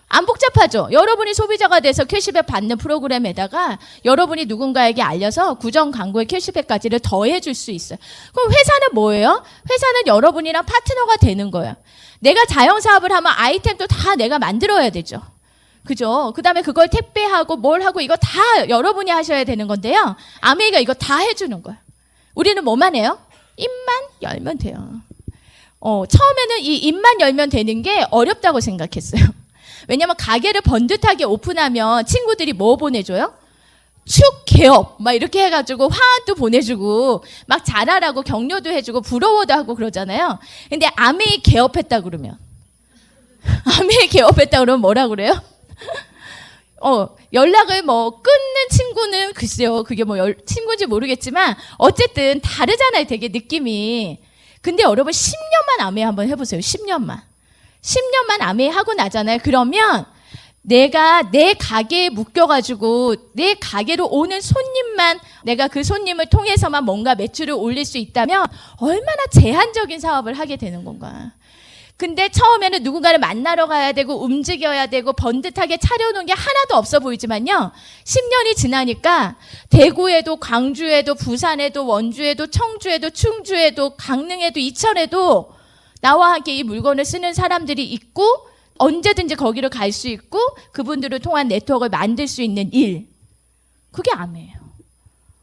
안 복잡하죠? 여러분이 소비자가 돼서 캐시백 받는 프로그램에다가 여러분이 누군가에게 알려서 구정 광고의 캐시백까지를 더해줄 수 있어요. 그럼 회사는 뭐예요? 회사는 여러분이랑 파트너가 되는 거예요. 내가 자영사업을 하면 아이템도 다 내가 만들어야 되죠. 그죠? 그 다음에 그걸 택배하고 뭘 하고 이거 다 여러분이 하셔야 되는 건데요. 아메이가 이거 다 해주는 거예요. 우리는 뭐만 해요? 입만 열면 돼요. 처음에는 이 입만 열면 되는 게 어렵다고 생각했어요. 왜냐면 가게를 번듯하게 오픈하면 친구들이 뭐 보내줘요? 축 개업 막 이렇게 해가지고 화환도 보내주고 막 잘하라고 격려도 해주고 부러워도 하고 그러잖아요. 근데 아메이 개업했다 그러면 아메이 개업했다 그러면 뭐라 그래요? 연락을 뭐 끊는 친구는 글쎄요. 그게 뭐 친구인지 모르겠지만 어쨌든 다르잖아요. 되게 느낌이. 근데 여러분 10년만 아메이 한번 해보세요. 10년만 아메이 하고 나잖아요. 그러면 내가 내 가게에 묶여가지고 내 가게로 오는 손님만 내가 그 손님을 통해서만 뭔가 매출을 올릴 수 있다면 얼마나 제한적인 사업을 하게 되는 건가. 근데 처음에는 누군가를 만나러 가야 되고 움직여야 되고 번듯하게 차려놓은 게 하나도 없어 보이지만요. 10년이 지나니까 대구에도 광주에도 부산에도 원주에도 청주에도 충주에도 강릉에도 이천에도 나와 함께 이 물건을 쓰는 사람들이 있고 언제든지 거기로 갈 수 있고 그분들을 통한 네트워크를 만들 수 있는 일. 그게 아메예요.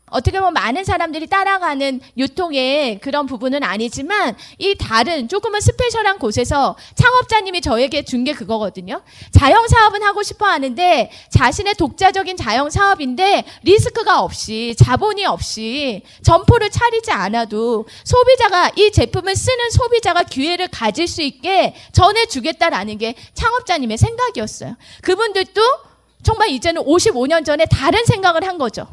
어떻게 보면 많은 사람들이 따라가는 유통의 그런 부분은 아니지만 이 다른 조금은 스페셜한 곳에서 창업자님이 저에게 준 게 그거거든요. 자영사업은 하고 싶어 하는데 자신의 독자적인 자영사업인데 리스크가 없이 자본이 없이 점포를 차리지 않아도 소비자가 이 제품을 쓰는 소비자가 기회를 가질 수 있게 전해주겠다라는 게 창업자님의 생각이었어요. 그분들도 정말 이제는 55년 전에 다른 생각을 한 거죠.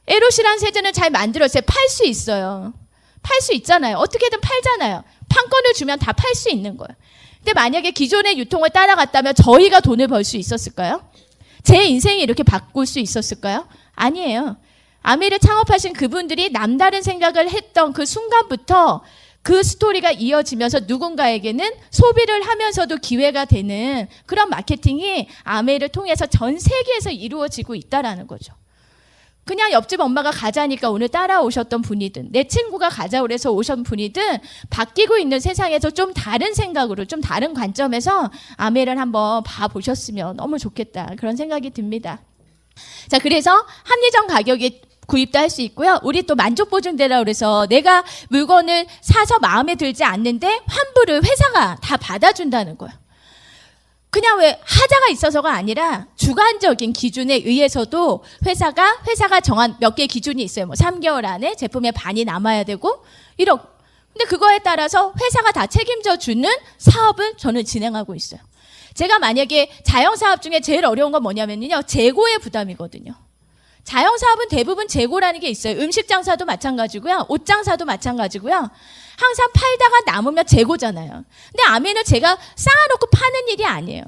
에롯이라는 세제는 잘 만들었어요. 팔 수 있어요. 팔 수 있잖아요. 어떻게든 팔잖아요. 판권을 주면 다 팔 수 있는 거예요. 근데 만약에 기존의 유통을 따라갔다면 저희가 돈을 벌 수 있었을까요? 제 인생이 이렇게 바꿀 수 있었을까요? 아니에요. 아메이를 창업하신 그분들이 남다른 생각을 했던 그 순간부터 그 스토리가 이어지면서 누군가에게는 소비를 하면서도 기회가 되는 그런 마케팅이 아메이를 통해서 전 세계에서 이루어지고 있다라는 거죠. 그냥 옆집 엄마가 가자니까 오늘 따라오셨던 분이든 내 친구가 가자 그래서 오신 분이든 바뀌고 있는 세상에서 좀 다른 생각으로 좀 다른 관점에서 아메이를 한번 봐보셨으면 너무 좋겠다 그런 생각이 듭니다. 자, 그래서 합리적 가격에 구입도 할 수 있고요. 우리 또 만족보증대라 그래서 내가 물건을 사서 마음에 들지 않는데 환불을 회사가 다 받아준다는 거예요. 그냥 왜 하자가 있어서가 아니라 주관적인 기준에 의해서도 회사가 정한 몇 개의 기준이 있어요. 뭐 3개월 안에 제품의 반이 남아야 되고 근데 그거에 따라서 회사가 다 책임져 주는 사업을 저는 진행하고 있어요. 제가 만약에 자영사업 중에 제일 어려운 건 뭐냐면요. 재고의 부담이거든요. 자영사업은 대부분 재고라는 게 있어요. 음식 장사도 마찬가지고요. 옷 장사도 마찬가지고요. 항상 팔다가 남으면 재고잖아요. 근데 아메이는 제가 쌓아놓고 파는 일이 아니에요.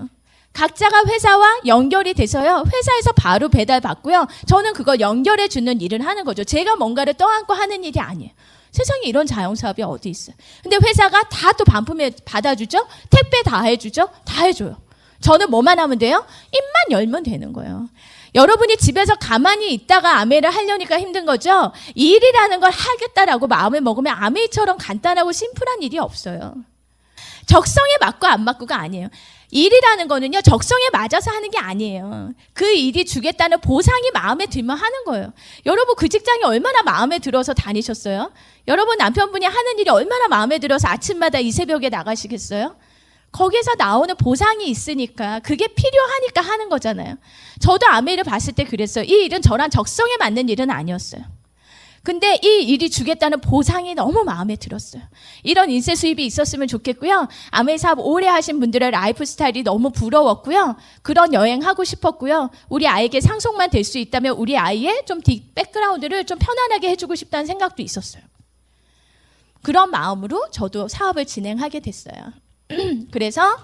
각자가 회사와 연결이 돼서요. 회사에서 바로 배달받고요. 저는 그걸 연결해 주는 일을 하는 거죠. 제가 뭔가를 떠안고 하는 일이 아니에요. 세상에 이런 자영사업이 어디 있어요. 근데 회사가 다 또 반품해 받아주죠. 택배 다 해주죠. 다 해줘요. 저는 뭐만 하면 돼요? 입만 열면 되는 거예요. 여러분이 집에서 가만히 있다가 아메이를 하려니까 힘든 거죠. 이 일이라는 걸 하겠다라고 마음을 먹으면 아메이처럼 간단하고 심플한 일이 없어요. 적성에 맞고 안 맞고가 아니에요. 일이라는 거는요, 적성에 맞아서 하는 게 아니에요. 그 일이 주겠다는 보상이 마음에 들면 하는 거예요. 여러분 그 직장이 얼마나 마음에 들어서 다니셨어요? 여러분 남편분이 하는 일이 얼마나 마음에 들어서 아침마다 이 새벽에 나가시겠어요? 거기에서 나오는 보상이 있으니까, 그게 필요하니까 하는 거잖아요. 저도 아메이를 봤을 때 그랬어요. 이 일은 저랑 적성에 맞는 일은 아니었어요. 근데 이 일이 주겠다는 보상이 너무 마음에 들었어요. 이런 인쇄 수입이 있었으면 좋겠고요. 아메이 사업 오래 하신 분들의 라이프 스타일이 너무 부러웠고요. 그런 여행하고 싶었고요. 우리 아이에게 상속만 될 수 있다면 우리 아이의 좀 백그라운드를 좀 편안하게 해주고 싶다는 생각도 있었어요. 그런 마음으로 저도 사업을 진행하게 됐어요. 그래서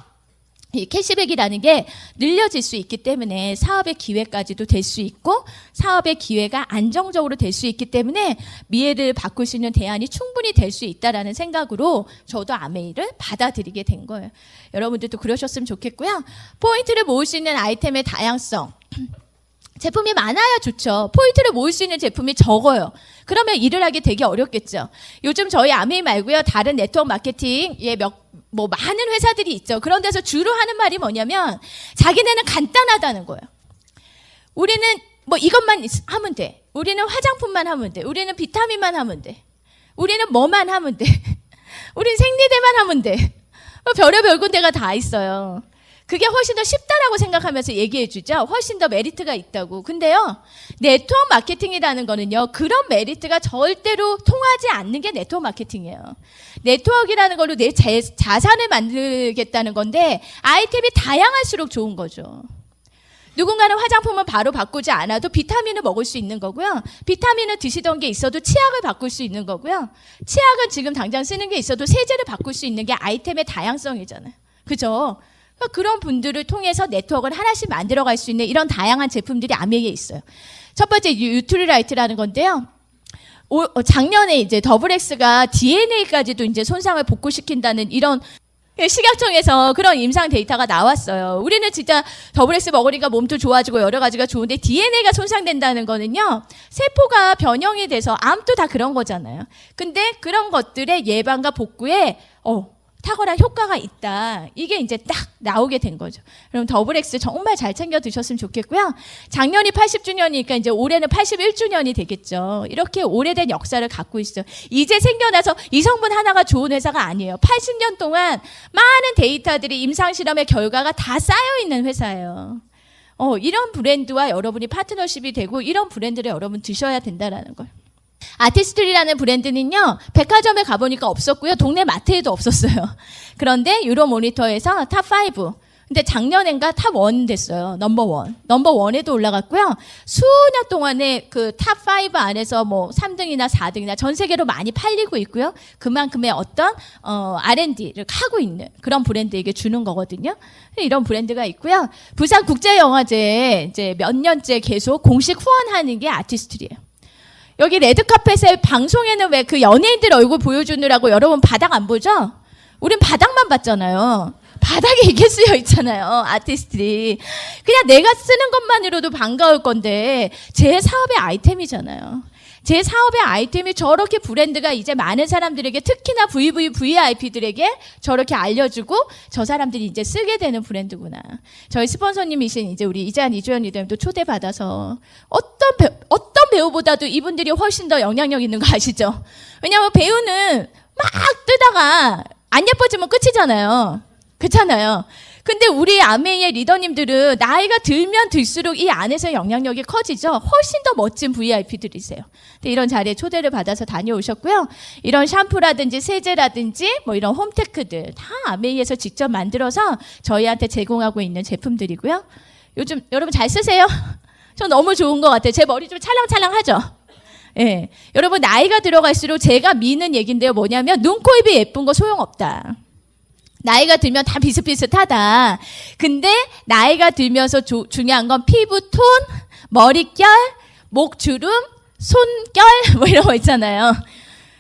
이 캐시백이라는 게 늘려질 수 있기 때문에 사업의 기회까지도 될 수 있고, 사업의 기회가 안정적으로 될 수 있기 때문에 미래를 바꿀 수 있는 대안이 충분히 될 수 있다라는 생각으로 저도 아메이를 받아들이게 된 거예요. 여러분들도 그러셨으면 좋겠고요. 포인트를 모을 수 있는 아이템의 다양성. 제품이 많아야 좋죠. 포인트를 모을 수 있는 제품이 적어요. 그러면 일을 하기 되게 어렵겠죠. 요즘 저희 아메이 말고요, 다른 네트워크 마케팅에 많은 회사들이 있죠. 그런 데서 주로 하는 말이 뭐냐면 자기네는 간단하다는 거예요. 우리는 이것만 하면 돼. 우리는 화장품만 하면 돼. 우리는 비타민만 하면 돼. 우리는 뭐만 하면 돼. 우리는 생리대만 하면 돼. 별의별 군데가 다 있어요. 그게 훨씬 더 쉽다라고 생각하면서 얘기해 주죠. 훨씬 더 메리트가 있다고. 근데요, 네트워크 마케팅이라는 거는요, 그런 메리트가 절대로 통하지 않는 게 네트워크 마케팅이에요. 네트워크라는 걸로 내 자산을 만들겠다는 건데, 아이템이 다양할수록 좋은 거죠. 누군가는 화장품을 바로 바꾸지 않아도 비타민을 먹을 수 있는 거고요. 비타민을 드시던 게 있어도 치약을 바꿀 수 있는 거고요. 치약은 지금 당장 쓰는 게 있어도 세제를 바꿀 수 있는 게 아이템의 다양성이잖아요. 그죠? 그런 분들을 통해서 네트워크를 하나씩 만들어갈 수 있는 이런 다양한 제품들이 아메이에 있어요. 첫 번째 유틸라이트라는 건데요. 작년에 이제 더블엑스가 DNA까지도 이제 손상을 복구시킨다는 이런 식약청에서 그런 임상 데이터가 나왔어요. 우리는 진짜 더블엑스 먹으니까 몸도 좋아지고 여러 가지가 좋은데 DNA가 손상된다는 거는요, 세포가 변형이 돼서 암도 다 그런 거잖아요. 근데 그런 것들의 예방과 복구에 탁월한 효과가 있다. 이게 이제 딱 나오게 된 거죠. 그럼 더블엑스 정말 잘 챙겨 드셨으면 좋겠고요. 작년이 80주년이니까 이제 올해는 81주년이 되겠죠. 이렇게 오래된 역사를 갖고 있어요. 이제 생겨나서 이 성분 하나가 좋은 회사가 아니에요. 80년 동안 많은 데이터들이 임상실험의 결과가 다 쌓여있는 회사예요. 이런 브랜드와 여러분이 파트너십이 되고 이런 브랜드를 여러분 드셔야 된다는 거예요. 아티스트리라는 브랜드는요, 백화점에 가보니까 없었고요, 동네 마트에도 없었어요. 그런데 유로모니터에서 탑5, 근데 작년엔가 탑1 됐어요. 넘버1에도 올라갔고요. 수년 동안에 그 탑5 안에서 3등이나 4등이나 전 세계로 많이 팔리고 있고요. 그만큼의 어떤 R&D를 하고 있는 그런 브랜드에게 주는 거거든요. 이런 브랜드가 있고요. 부산 국제영화제에 이제 몇 년째 계속 공식 후원하는 게 아티스트리예요. 여기 레드카펫에 방송에는 왜 그 연예인들 얼굴 보여주느라고 여러분 바닥 안 보죠? 우린 바닥만 봤잖아요. 바닥에 이게 쓰여 있잖아요. 아티스트들이. 그냥 내가 쓰는 것만으로도 반가울 건데 제 사업의 아이템이잖아요. 제 사업의 아이템이 저렇게 브랜드가 이제 많은 사람들에게, 특히나 VVIP들에게 저렇게 알려주고 저 사람들이 이제 쓰게 되는 브랜드구나. 저희 스폰서님이신 이제 우리 이재한 이주연 리더님도 초대받아서 어떤 배우보다도 이분들이 훨씬 더 영향력 있는 거 아시죠? 왜냐하면 배우는 막 뜨다가 안 예뻐지면 끝이잖아요. 그렇잖아요. 근데 우리 아메이의 리더님들은 나이가 들면 들수록 이 안에서 영향력이 커지죠. 훨씬 더 멋진 VIP들이세요. 이런 자리에 초대를 받아서 다녀오셨고요. 이런 샴푸라든지 세제라든지 이런 홈테크들 다 아메이에서 직접 만들어서 저희한테 제공하고 있는 제품들이고요. 요즘 여러분 잘 쓰세요? 저 너무 좋은 것 같아요. 제 머리 좀 찰랑찰랑하죠? 예. 여러분 나이가 들어갈수록 제가 미는 얘기인데요. 뭐냐면 눈, 코, 입이 예쁜 거 소용없다. 나이가 들면 다 비슷비슷하다. 근데 나이가 들면서 중요한 건 피부톤, 머릿결, 목주름, 손결 뭐 이런 거 있잖아요.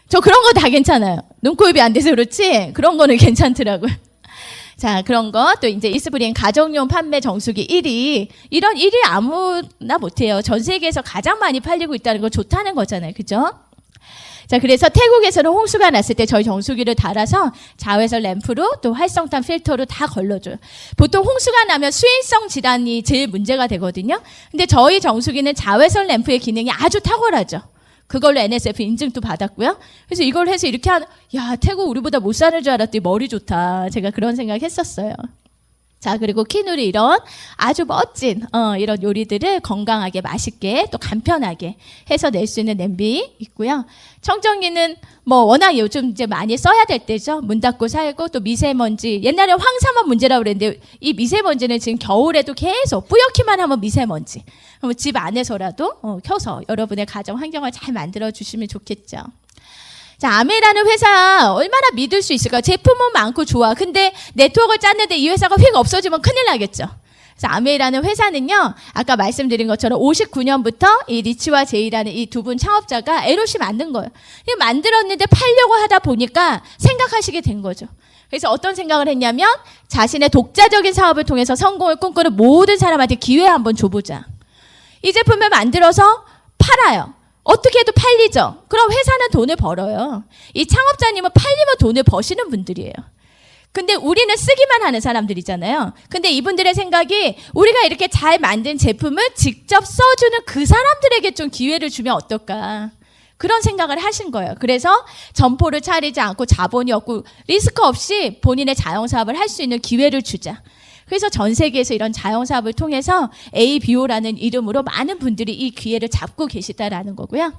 저 그런 거 다 괜찮아요. 눈코입이 안 돼서 그렇지 그런 거는 괜찮더라고요. 자, 그런 거 또 이제 이스프링 가정용 판매 정수기 1위. 이런 1위 아무나 못해요. 전 세계에서 가장 많이 팔리고 있다는 거 좋다는 거잖아요. 그죠? 자, 그래서 태국에서는 홍수가 났을 때 저희 정수기를 달아서 자외선 램프로 또 활성탄 필터로 다 걸러줘요. 보통 홍수가 나면 수인성 질환이 제일 문제가 되거든요. 근데 저희 정수기는 자외선 램프의 기능이 아주 탁월하죠. 그걸로 NSF 인증도 받았고요. 그래서 이걸 해서 이렇게 야, 태국 우리보다 못 사는 줄 알았더니 머리 좋다. 제가 그런 생각 했었어요. 자, 그리고 키누리 이런 아주 멋진 이런 요리들을 건강하게 맛있게 또 간편하게 해서 낼 수 있는 냄비 있고요. 청정기는 뭐 워낙 요즘 이제 많이 써야 될 때죠. 문 닫고 살고 또 미세먼지. 옛날에 황사만 문제라고 그랬는데 이 미세먼지는 지금 겨울에도 계속 뿌옇기만 하면 미세먼지. 그럼 집 안에서라도 켜서 여러분의 가정 환경을 잘 만들어 주시면 좋겠죠. 자, 아메라는 회사 얼마나 믿을 수 있을까? 제품은 많고 좋아. 근데 네트워크를 짰는데 이 회사가 휙 없어지면 큰일 나겠죠. 그래서 아메라는 회사는요, 아까 말씀드린 것처럼 59년부터 이 리치와 제이라는 이 두 분 창업자가 LOC 만든 거예요. 만들었는데 팔려고 하다 보니까 생각하시게 된 거죠. 그래서 어떤 생각을 했냐면 자신의 독자적인 사업을 통해서 성공을 꿈꾸는 모든 사람한테 기회 한번 줘보자. 이 제품을 만들어서 팔아요. 어떻게 해도 팔리죠. 그럼 회사는 돈을 벌어요. 이 창업자님은 팔리면 돈을 버시는 분들이에요. 근데 우리는 쓰기만 하는 사람들이잖아요. 근데 이분들의 생각이 우리가 이렇게 잘 만든 제품을 직접 써주는 그 사람들에게 좀 기회를 주면 어떨까. 그런 생각을 하신 거예요. 그래서 점포를 차리지 않고 자본이 없고 리스크 없이 본인의 자영사업을 할 수 있는 기회를 주자. 그래서 전 세계에서 이런 자영사업을 통해서 ABO라는 이름으로 많은 분들이 이 기회를 잡고 계시다라는 거고요.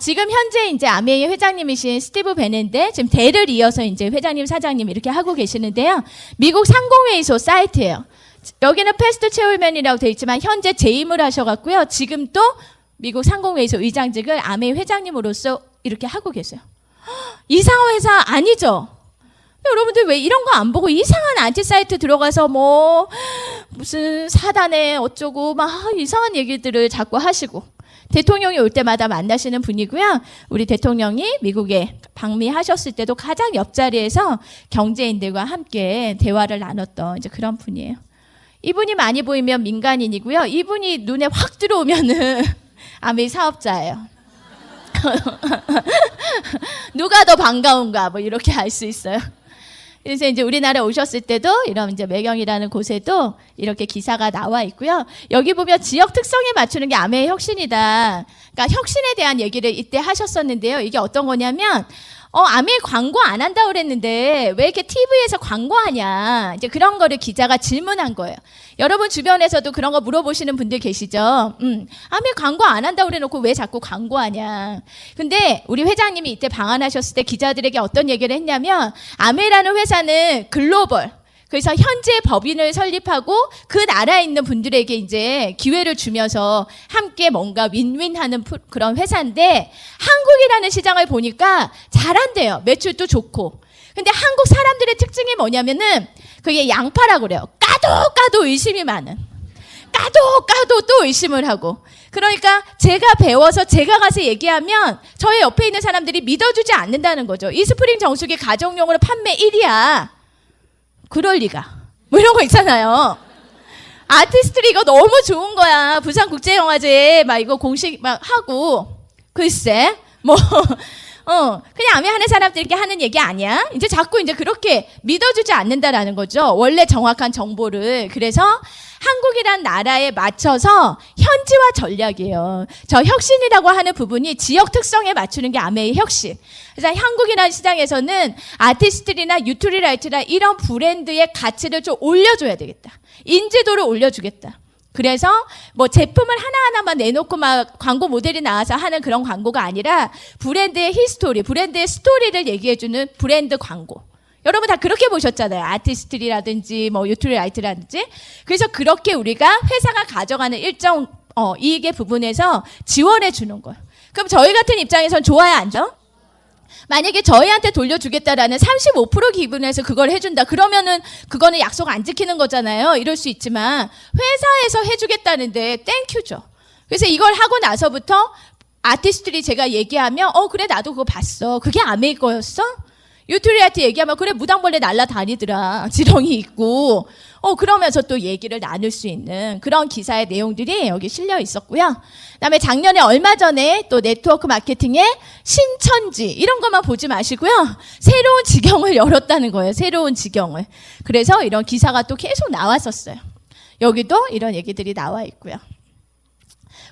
지금 현재 이제 아메이 회장님이신 스티브 베넨데 지금 대를 이어서 이제 회장님, 사장님 이렇게 하고 계시는데요. 미국 상공회의소 사이트예요. 여기는 패스트 체어맨이라고 되어 있지만 현재 재임을 하셔갖고요. 지금 또 미국 상공회의소 의장직을 아메이 회장님으로서 이렇게 하고 계세요. 이상한 회사 아니죠? 여러분들 왜 이런 거 안 보고 이상한 안티 사이트 들어가서 뭐 무슨 사단에 어쩌고 막 이상한 얘기들을 자꾸 하시고 대통령이 올 때마다 만나시는 분이고요. 우리 대통령이 미국에 방미하셨을 때도 가장 옆자리에서 경제인들과 함께 대화를 나눴던 이제 그런 분이에요. 이분이 많이 보이면 민간인이고요. 이분이 눈에 확 들어오면은 아메이 사업자예요. 누가 더 반가운가 뭐 이렇게 알 수 있어요. 그래서 이제 우리나라에 오셨을 때도 이런 이제 매경이라는 곳에도 이렇게 기사가 나와 있고요. 여기 보면 지역 특성에 맞추는 게 아메의 혁신이다. 그러니까 혁신에 대한 얘기를 이때 하셨었는데요. 이게 어떤 거냐면 아메 광고 안 한다고 그랬는데 왜 이렇게 TV에서 광고하냐. 이제 그런 거를 기자가 질문한 거예요. 여러분 주변에서도 그런 거 물어보시는 분들 계시죠? 아메 광고 안 한다고 그래놓고 왜 자꾸 광고하냐. 근데 우리 회장님이 이때 방한하셨을 때 기자들에게 어떤 얘기를 했냐면 아메라는 회사는 글로벌. 그래서 현재 법인을 설립하고 그 나라에 있는 분들에게 이제 기회를 주면서 함께 뭔가 윈윈하는 그런 회사인데 한국이라는 시장을 보니까 잘한대요. 매출도 좋고. 근데 한국 사람들의 특징이 뭐냐면은 그게 양파라고 그래요. 까도 의심이 많은. 까도 또 의심을 하고. 그러니까 제가 배워서 제가 가서 얘기하면 저의 옆에 있는 사람들이 믿어주지 않는다는 거죠. 이스프링 정수기 가정용으로 판매 1위야. 그럴 리가. 뭐 이런 거 있잖아요. 아티스트리 이거 너무 좋은 거야. 부산국제영화제 막 이거 공식 막 하고. 글쎄 뭐 그냥 아메 하는 사람들께 하는 얘기 아니야? 이제 자꾸 이제 그렇게 믿어주지 않는다라는 거죠. 원래 정확한 정보를. 그래서 한국이란 나라에 맞춰서 현지화 전략이에요. 저 혁신이라고 하는 부분이 지역 특성에 맞추는 게 아메의 혁신. 그래서 한국이라는 시장에서는 아티스트리나 유토리라이트나 이런 브랜드의 가치를 좀 올려줘야 되겠다. 인지도를 올려주겠다. 그래서 뭐 제품을 하나하나만 내놓고 막 광고 모델이 나와서 하는 그런 광고가 아니라 브랜드의 히스토리, 브랜드의 스토리를 얘기해주는 브랜드 광고. 여러분 다 그렇게 보셨잖아요. 아티스트리라든지 뭐 유토리라이트라든지. 그래서 그렇게 우리가 회사가 가져가는 일정 이익의 부분에서 지원해 주는 거예요. 그럼 저희 같은 입장에선 좋아요, 안 좋아? 만약에 저희한테 돌려주겠다라는 35% 기분에서 그걸 해준다. 그러면은 그거는 약속 안 지키는 거잖아요. 이럴 수 있지만 회사에서 해주겠다는데 땡큐죠. 그래서 이걸 하고 나서부터 아티스트들이 제가 얘기하면 그래 나도 그거 봤어. 그게 아메이 거였어? 유토리아한테 얘기하면 그래 무당벌레 날라다니더라. 지렁이 있고 그러면서 또 얘기를 나눌 수 있는 그런 기사의 내용들이 여기 실려 있었고요. 그다음에 작년에 얼마 전에 또 네트워크 마케팅의 신천지 이런 것만 보지 마시고요. 새로운 지경을 열었다는 거예요. 새로운 지경을. 그래서 이런 기사가 또 계속 나왔었어요. 여기도 이런 얘기들이 나와 있고요.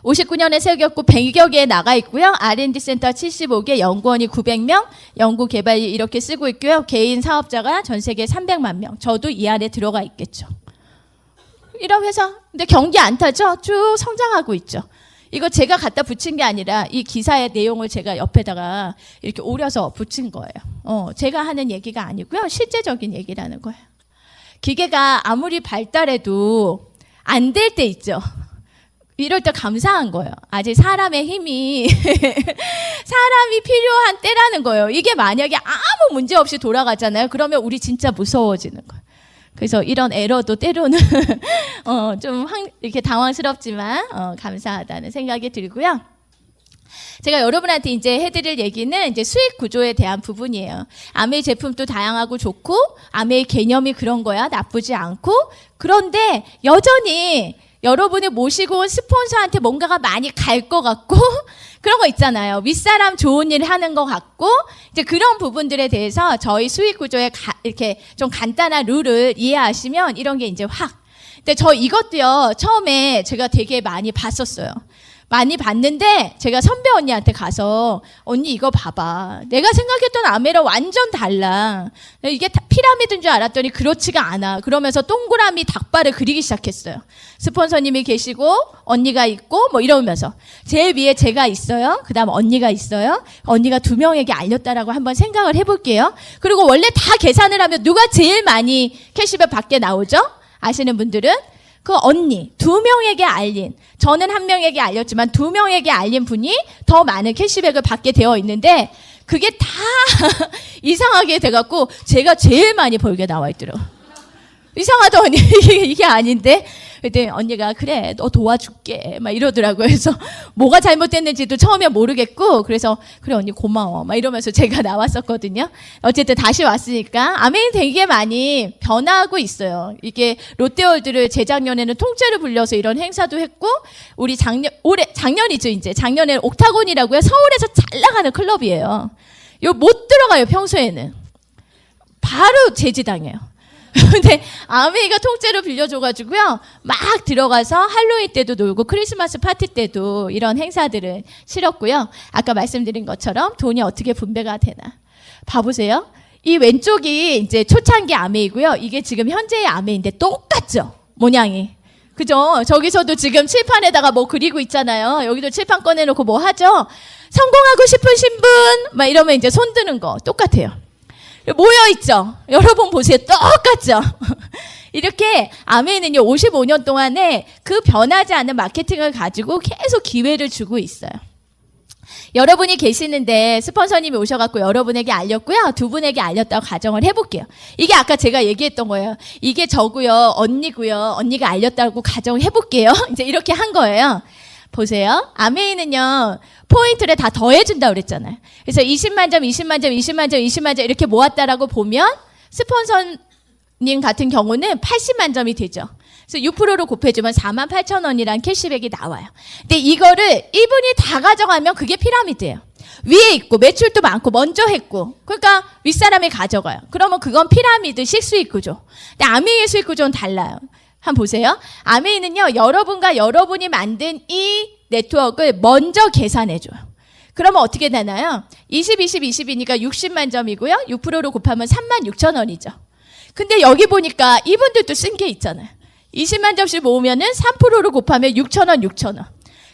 59년에 세우겼고 100여 개에 나가 있고요. R&D 센터 75개, 연구원이 900명, 연구 개발 이렇게 쓰고 있고요. 개인 사업자가 전 세계 300만 명. 저도 이 안에 들어가 있겠죠. 이런 회사. 근데 경기 안 타죠? 쭉 성장하고 있죠. 이거 제가 갖다 붙인 게 아니라 이 기사의 내용을 제가 옆에다가 이렇게 오려서 붙인 거예요. 제가 하는 얘기가 아니고요. 실제적인 얘기라는 거예요. 기계가 아무리 발달해도 안 될 때 있죠. 이럴 때 감사한 거예요. 아직 사람의 힘이 사람이 필요한 때라는 거예요. 이게 만약에 아무 문제 없이 돌아가잖아요. 그러면 우리 진짜 무서워지는 거예요. 그래서 이런 에러도 때로는 좀 이렇게 당황스럽지만 감사하다는 생각이 들고요. 제가 여러분한테 이제 해드릴 얘기는 이제 수익 구조에 대한 부분이에요. 아메이 제품도 다양하고 좋고 아메이 개념이 그런 거야. 나쁘지 않고 그런데 여전히 여러분이 모시고 온 스폰서한테 뭔가가 많이 갈 것 같고 그런 거 있잖아요. 윗사람 좋은 일 하는 것 같고 이제 그런 부분들에 대해서 저희 수익 구조의 이렇게 좀 간단한 룰을 이해하시면 이런 게 이제 확. 근데 저 이것도요. 처음에 제가 되게 많이 봤었어요. 많이 봤는데 제가 선배 언니한테 가서 언니 이거 봐봐. 내가 생각했던 아메랑 완전 달라. 이게 피라미드인 줄 알았더니 그렇지가 않아. 그러면서 동그라미 닭발을 그리기 시작했어요. 스폰서님이 계시고 언니가 있고 뭐 이러면서 제일 위에 제가 있어요. 그 다음 언니가 있어요. 언니가 2명에게 알렸다라고 한번 생각을 해볼게요. 그리고 원래 다 계산을 하면 누가 제일 많이 캐시백 받게 나오죠? 아시는 분들은? 그 언니 2명에게 알린 저는 1명에게 알렸지만 2명에게 알린 분이 더 많은 캐시백을 받게 되어 있는데 그게 다 이상하게 돼갖고 제가 제일 많이 벌게 나와 있더라고요. 이상하더니 이게 아닌데 그때 언니가 그래 너 도와줄게 막 이러더라고요. 그래서 뭐가 잘못됐는지도 처음에 모르겠고 그래서 그래 언니 고마워 막 이러면서 제가 나왔었거든요. 어쨌든 다시 왔으니까 아메이 되게 많이 변화하고 있어요. 이게 롯데월드를 재작년에는 통째로 불려서 이런 행사도 했고 우리 작년이죠 이제 작년에 옥타곤이라고요. 서울에서 잘 나가는 클럽이에요. 이거 못 들어가요 평소에는. 바로 제지당해요. 근데 아메이가 통째로 빌려줘가지고요 막 들어가서 할로윈 때도 놀고 크리스마스 파티 때도 이런 행사들을 치렀고요. 아까 말씀드린 것처럼 돈이 어떻게 분배가 되나 봐보세요. 이 왼쪽이 이제 초창기 아메이고요. 이게 지금 현재의 아메이인데 똑같죠 모양이. 그죠? 저기서도 지금 칠판에다가 뭐 그리고 있잖아요. 여기도 칠판 꺼내놓고 뭐 하죠? 성공하고 싶으신 분 막 이러면 이제 손 드는 거 똑같아요. 모여있죠? 여러분 보세요. 똑같죠? 이렇게 아메이는요 55년 동안에 그 변하지 않는 마케팅을 가지고 계속 기회를 주고 있어요. 여러분이 계시는데 스폰서님이 오셔갖고 여러분에게 알렸고요. 2분에게 알렸다고 가정을 해볼게요. 이게 아까 제가 얘기했던 거예요. 이게 저고요. 언니고요. 언니가 알렸다고 가정을 해볼게요. 이제 이렇게 한 거예요. 보세요. 아메이는요. 포인트를 다 더해준다고 그랬잖아요. 그래서 20만 점, 20만 점, 20만 점, 20만 점 이렇게 모았다라고 보면 스폰서님 같은 경우는 80만 점이 되죠. 그래서 6%로 곱해주면 48,000원이란 캐시백이 나와요. 근데 이거를 이분이 다 가져가면 그게 피라미드예요. 위에 있고 매출도 많고 먼저 했고 그러니까 윗사람이 가져가요. 그러면 그건 피라미드식 수익 구조. 근데 아메이의 수익 구조는 달라요. 한번 보세요. 아메이는요. 여러분과 여러분이 만든 이 네트워크를 먼저 계산해줘요. 그러면 어떻게 되나요? 20, 20, 20이니까 60만 점이고요. 6%로 곱하면 36,000원이죠. 근데 여기 보니까 이분들도 쓴 게 있잖아요. 20만 점씩 모으면은 3%로 곱하면 6,000원, 6,000원.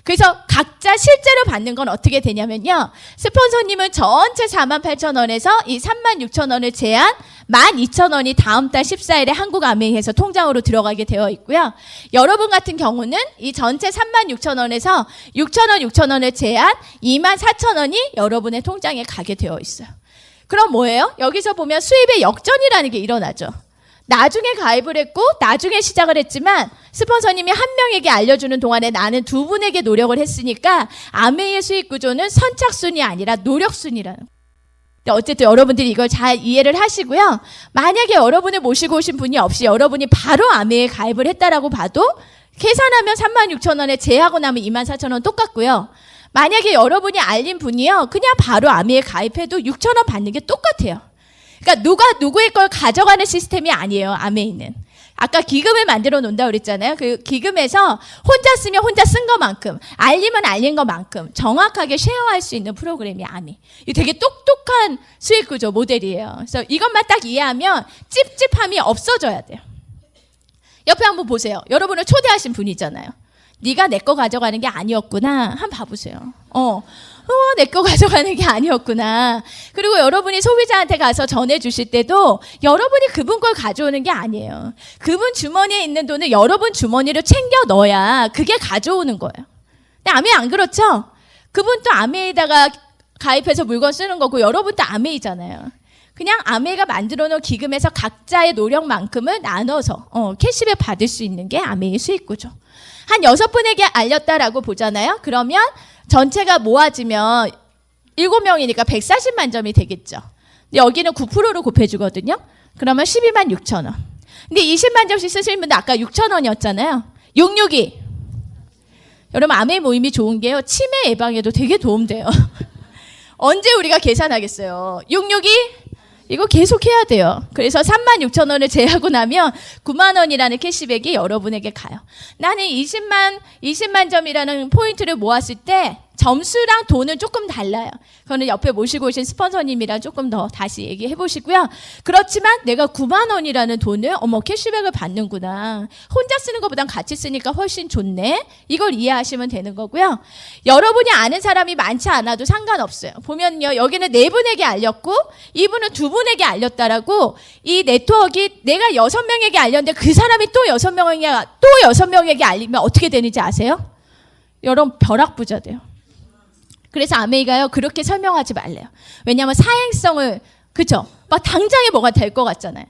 그래서 각자 실제로 받는 건 어떻게 되냐면요. 스폰서님은 전체 48,000원에서 이 36,000원을 제한 12,000원이 다음 달 14일에 한국 아메이에서 통장으로 들어가게 되어 있고요. 여러분 같은 경우는 이 전체 36,000원에서 6,000원, 6,000원을 제한 24,000원이 여러분의 통장에 가게 되어 있어요. 그럼 뭐예요? 여기서 보면 수입의 역전이라는 게 일어나죠. 나중에 가입을 했고 나중에 시작을 했지만 스폰서님이 한 명에게 알려주는 동안에 나는 두 분에게 노력을 했으니까 아메이의 수익 구조는 선착순이 아니라 노력순이라는 거예요. 어쨌든 여러분들이 이걸 잘 이해를 하시고요. 만약에 여러분을 모시고 오신 분이 없이 여러분이 바로 아메이에 가입을 했다라고 봐도 계산하면 36,000원에 제하고 나면 24,000원 똑같고요. 만약에 여러분이 알린 분이요, 그냥 바로 아미에 가입해도 6,000원 받는 게 똑같아요. 그러니까 누가 누구의 걸 가져가는 시스템이 아니에요, 아메이는. 아까 기금을 만들어 놓는다고 그랬잖아요. 그 기금에서 혼자 쓰면 혼자 쓴 것만큼, 알리면 알린 것만큼 정확하게 쉐어할 수 있는 프로그램이 아미. 이 되게 똑똑한 수익 구조 모델이에요. 그래서 이것만 딱 이해하면 찝찝함이 없어져야 돼요. 옆에 한번 보세요. 여러분을 초대하신 분이잖아요. 네가 내 거 가져가는 게 아니었구나. 한번 봐보세요. 내 거 가져가는 게 아니었구나. 그리고 여러분이 소비자한테 가서 전해주실 때도 여러분이 그분 걸 가져오는 게 아니에요. 그분 주머니에 있는 돈을 여러분 주머니로 챙겨 넣어야 그게 가져오는 거예요. 근데 아메이 안 그렇죠? 그분도 아메이에다가 가입해서 물건 쓰는 거고 여러분도 아메이잖아요. 그냥 아메이가 만들어 놓은 기금에서 각자의 노력만큼을 나눠서 캐시백 받을 수 있는 게 아메이의 수익 구조. 한 6분에게 알렸다라고 보잖아요. 그러면 전체가 모아지면 7명이니까 140만 점이 되겠죠. 근데 여기는 9%로 곱해주거든요. 그러면 126,000원. 근데 20만 점씩 쓰시는 분들 아까 6,000원이었잖아요. 662. 여러분 아메이 모임이 좋은 게요. 치매 예방에도 되게 도움돼요. 언제 우리가 계산하겠어요. 662. 이거 계속 해야 돼요. 그래서 36,000원을 제하고 나면 9만 원이라는 캐시백이 여러분에게 가요. 나는 20만 점이라는 포인트를 모았을 때 점수랑 돈은 조금 달라요. 그거는 옆에 모시고 오신 스폰서님이랑 조금 더 다시 얘기해 보시고요. 그렇지만 내가 9만 원이라는 돈을 캐시백을 받는구나. 혼자 쓰는 것보단 같이 쓰니까 훨씬 좋네. 이걸 이해하시면 되는 거고요. 여러분이 아는 사람이 많지 않아도 상관없어요. 보면요. 여기는 4분에게 알렸고 이분은 2분에게 알렸다라고 이 네트워크가 내가 6명에게 알렸는데 그 사람이 또 6명에게 알리면 어떻게 되는지 아세요? 여러분 벼락부자 돼요. 그래서 아메이가요 그렇게 설명하지 말래요. 왜냐하면 사행성을 그죠? 막 당장에 뭐가 될 것 같잖아요.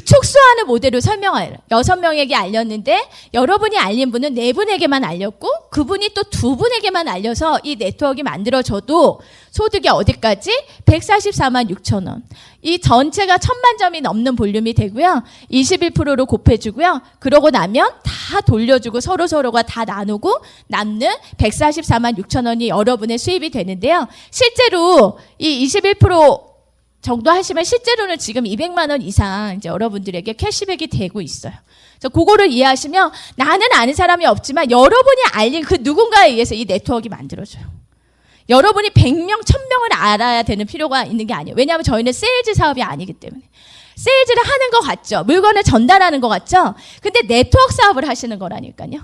축소하는 모델로 설명해요. 6명에게 알렸는데 여러분이 알린 분은 4분에게만 알렸고 그분이 또 2분에게만 알려서 이 네트워크가 만들어져도 소득이 어디까지? 144만 6천원. 이 전체가 1,000만 점이 넘는 볼륨이 되고요. 21%로 곱해주고요. 그러고 나면 다 돌려주고 서로가 다 나누고 남는 144만 6천원이 여러분의 수입이 되는데요. 실제로 이 21% 정도 하시면 실제로는 지금 200만 원 이상 이제 여러분들에게 캐시백이 되고 있어요. 그래서 그거를 이해하시면 나는 아는 사람이 없지만 여러분이 알린 그 누군가에 의해서 이 네트워크가 만들어져요. 여러분이 100명, 1000명을 알아야 되는 필요가 있는 게 아니에요. 왜냐하면 저희는 세일즈 사업이 아니기 때문에. 세일즈를 하는 것 같죠. 물건을 전달하는 것 같죠. 근데 네트워크 사업을 하시는 거라니까요.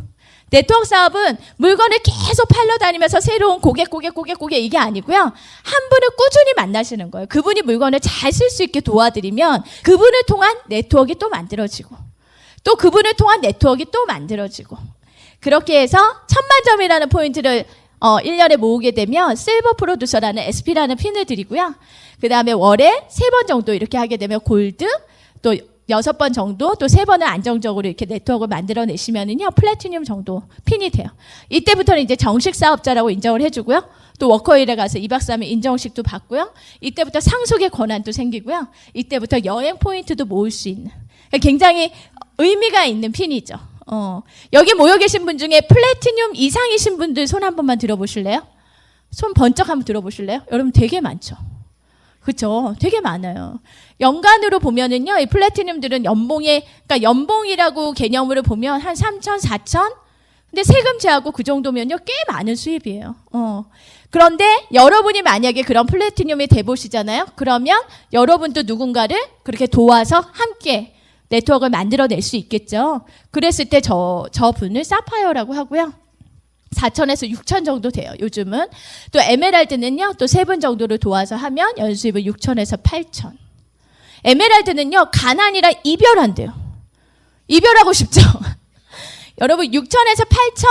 네트워크 사업은 물건을 계속 팔러 다니면서 새로운 고객 이게 아니고요. 한 분을 꾸준히 만나시는 거예요. 그분이 물건을 잘 쓸 수 있게 도와드리면 그분을 통한 네트워크가 또 만들어지고 또 그분을 통한 네트워크가 또 만들어지고 그렇게 해서 1,000만 점이라는 포인트를 1년에 모으게 되면 실버 프로듀서라는 SP라는 핀을 드리고요. 그 다음에 월에 3번 정도 이렇게 하게 되면 골드 또 6번 정도 또 3번을 안정적으로 이렇게 네트워크를 만들어내시면은요 플래티늄 정도 핀이 돼요. 이때부터는 이제 정식 사업자라고 인정을 해주고요. 또 워커힐에 가서 2박 3일 인정식도 받고요. 이때부터 상속의 권한도 생기고요. 이때부터 여행 포인트도 모을 수 있는 굉장히 의미가 있는 핀이죠. 여기 모여 계신 분 중에 플래티늄 이상이신 분들 손 한 번만 들어보실래요? 손 번쩍 한번 들어보실래요? 여러분 되게 많죠. 그렇죠. 되게 많아요. 연간으로 보면은요, 이 플래티늄들은 그러니까 연봉이라고 개념으로 보면 한 3천, 4천? 근데 세금 제하고 그 정도면요, 꽤 많은 수입이에요. 그런데 여러분이 만약에 그런 플래티늄이 돼보시잖아요? 그러면 여러분도 누군가를 그렇게 도와서 함께 네트워크를 만들어낼 수 있겠죠. 그랬을 때 저 분을 사파이어라고 하고요. 4천에서 6천 정도 돼요. 요즘은. 또 에메랄드는요. 또 3분 정도를 도와서 하면 연수입은 6천에서 8천. 에메랄드는요. 가난이라 이별한대요. 이별하고 싶죠. 여러분 6천에서 8천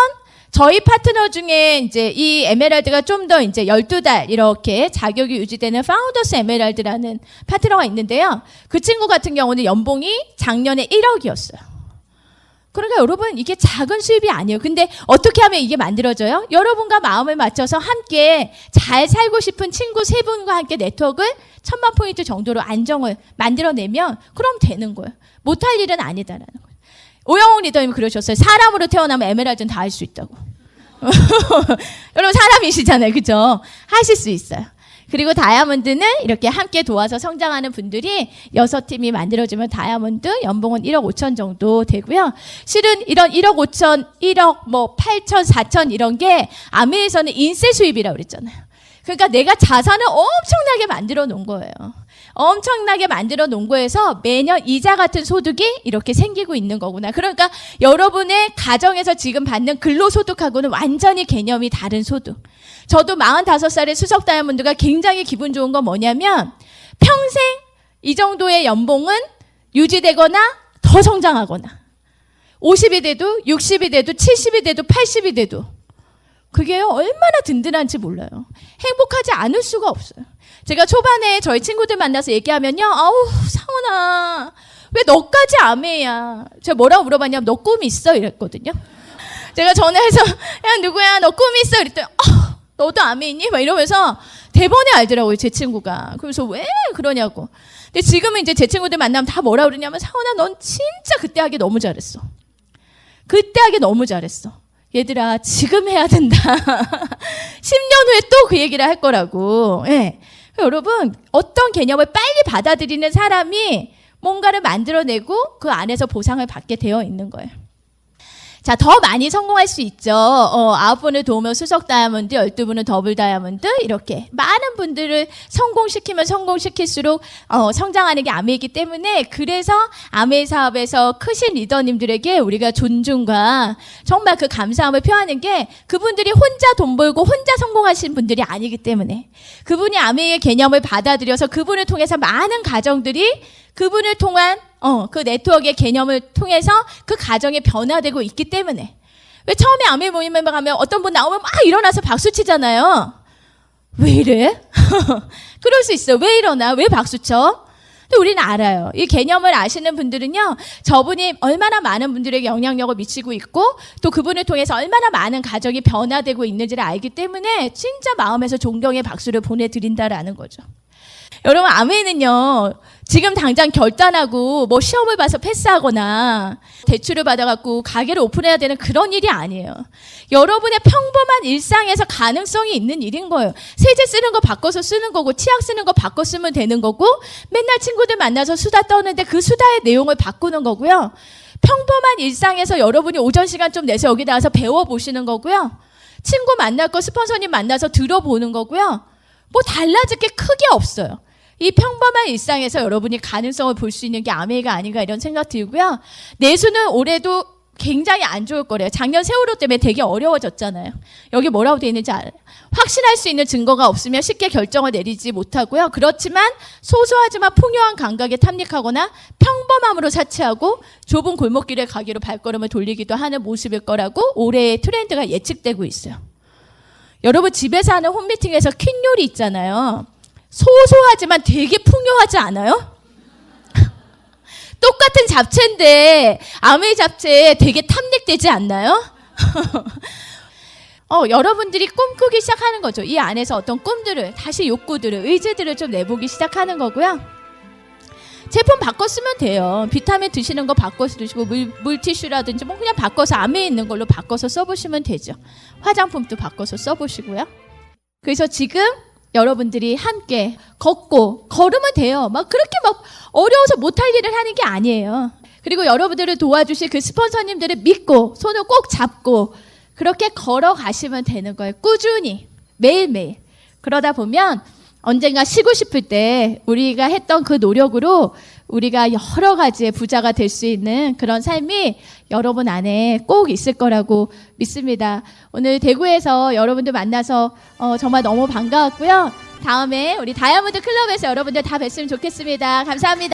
저희 파트너 중에 이제 이 에메랄드가 좀 더 이제 12달 이렇게 자격이 유지되는 파운더스 에메랄드라는 파트너가 있는데요. 그 친구 같은 경우는 연봉이 작년에 1억이었어요. 그러니까 여러분 이게 작은 수입이 아니에요. 근데 어떻게 하면 이게 만들어져요? 여러분과 마음을 맞춰서 함께 잘 살고 싶은 친구 3분과 함께 네트워크를 1000만 포인트 정도로 안정을 만들어내면 그럼 되는 거예요. 못할 일은 아니다라는 거예요. 오영웅 리더님 그러셨어요. 사람으로 태어나면 에메랄드는 다 할 수 있다고. 여러분 사람이시잖아요. 그죠? 하실 수 있어요. 그리고 다이아몬드는 이렇게 함께 도와서 성장하는 분들이 6팀이 만들어지면 다이아몬드 연봉은 1억 5천 정도 되고요. 실은 이런 1억 5천, 1억 뭐 8천, 4천 이런 게 아메에서는 인세 수입이라고 그랬잖아요. 그러니까 내가 자산을 엄청나게 만들어 놓은 거예요. 엄청나게 만들어 놓은 거에서 매년 이자 같은 소득이 이렇게 생기고 있는 거구나. 그러니까 여러분의 가정에서 지금 받는 근로소득하고는 완전히 개념이 다른 소득. 저도 45살의 수석 다이아몬드가 굉장히 기분 좋은 건 뭐냐면 평생 이 정도의 연봉은 유지되거나 더 성장하거나 50이 돼도 60이 돼도 70이 돼도 80이 돼도 그게 얼마나 든든한지 몰라요. 행복하지 않을 수가 없어요. 제가 초반에 저희 친구들 만나서 얘기하면요. 아우 상훈아 왜 너까지 아메야. 제가 뭐라고 물어봤냐면 너 꿈 있어? 이랬거든요. 제가 전화해서 야 누구야 너 꿈 있어? 이랬더니 너도 아메이니? 막 이러면서 대번에 알더라고요 제 친구가. 그래서 왜 그러냐고. 근데 지금은 이제 제 친구들 만나면 다 뭐라 그러냐면 상훈아 넌 진짜 그때 하기 너무 잘했어. 그때 하기 너무 잘했어. 얘들아 지금 해야 된다. 10년 후에 또 그 얘기를 할 거라고. 예. 여러분 어떤 개념을 빨리 받아들이는 사람이 뭔가를 만들어내고 그 안에서 보상을 받게 되어 있는 거예요. 자, 더 많이 성공할 수 있죠. 9분을 도우면 수석 다이아몬드, 12분은 더블 다이아몬드 이렇게 많은 분들을 성공시키면 성공시킬수록 성장하는 게 아메이기 때문에 그래서 아메이 사업에서 크신 리더님들에게 우리가 존중과 정말 그 감사함을 표하는 게 그분들이 혼자 돈 벌고 혼자 성공하신 분들이 아니기 때문에 그분이 아메이의 개념을 받아들여서 그분을 통해서 많은 가정들이 그분을 통한 그 네트워크의 개념을 통해서 그 가정이 변화되고 있기 때문에 왜 처음에 아메이 모임에 가면 어떤 분 나오면 막 일어나서 박수 치잖아요. 왜 이래? 그럴 수 있어요. 왜 일어나? 왜 박수 쳐? 근데 우리는 알아요. 이 개념을 아시는 분들은요. 저분이 얼마나 많은 분들에게 영향력을 미치고 있고 또 그분을 통해서 얼마나 많은 가정이 변화되고 있는지를 알기 때문에 진짜 마음에서 존경의 박수를 보내드린다라는 거죠. 여러분 아메이는요. 지금 당장 결단하고 뭐 시험을 봐서 패스하거나 대출을 받아갖고 가게를 오픈해야 되는 그런 일이 아니에요. 여러분의 평범한 일상에서 가능성이 있는 일인 거예요. 세제 쓰는 거 바꿔서 쓰는 거고 치약 쓰는 거 바꿔 쓰면 되는 거고 맨날 친구들 만나서 수다 떠는데 그 수다의 내용을 바꾸는 거고요. 평범한 일상에서 여러분이 오전 시간 좀 내서 여기 나와서 배워보시는 거고요. 친구 만날 거 스폰서님 만나서 들어보는 거고요. 뭐 달라질 게 크게 없어요. 이 평범한 일상에서 여러분이 가능성을 볼 수 있는 게 아메이가 아닌가 이런 생각 들고요. 내수는 올해도 굉장히 안 좋을 거래요. 작년 세월호 때문에 되게 어려워졌잖아요. 여기 뭐라고 되어 있는지 알아요? 확신할 수 있는 증거가 없으면 쉽게 결정을 내리지 못하고요. 그렇지만 소소하지만 풍요한 감각에 탐닉하거나 평범함으로 사치하고 좁은 골목길에 가기로 발걸음을 돌리기도 하는 모습일 거라고 올해의 트렌드가 예측되고 있어요. 여러분 집에서 하는 홈미팅에서 퀸 요리 있잖아요. 소소하지만 되게 풍요하지 않아요? 똑같은 잡채인데 아메이 잡채 되게 탐닉되지 않나요? 여러분들이 꿈꾸기 시작하는 거죠. 이 안에서 어떤 꿈들을 다시 욕구들을 의지들을 좀 내보기 시작하는 거고요. 제품 바꿔 쓰면 돼요. 비타민 드시는 거 바꿔서 드시고 물티슈라든지 뭐 그냥 바꿔서 아메이 있는 걸로 바꿔서 써보시면 되죠. 화장품도 바꿔서 써보시고요. 그래서 지금 여러분들이 함께 걸으면 돼요. 막 그렇게 막 어려워서 못할 일을 하는 게 아니에요. 그리고 여러분들을 도와주실 그 스폰서님들을 믿고 손을 꼭 잡고 그렇게 걸어가시면 되는 거예요. 꾸준히 매일매일. 그러다 보면 언젠가 쉬고 싶을 때 우리가 했던 그 노력으로 우리가 여러 가지의 부자가 될 수 있는 그런 삶이 여러분 안에 꼭 있을 거라고 믿습니다. 오늘 대구에서 여러분들 만나서 정말 너무 반가웠고요. 다음에 우리 다이아몬드 클럽에서 여러분들 다 뵀으면 좋겠습니다. 감사합니다.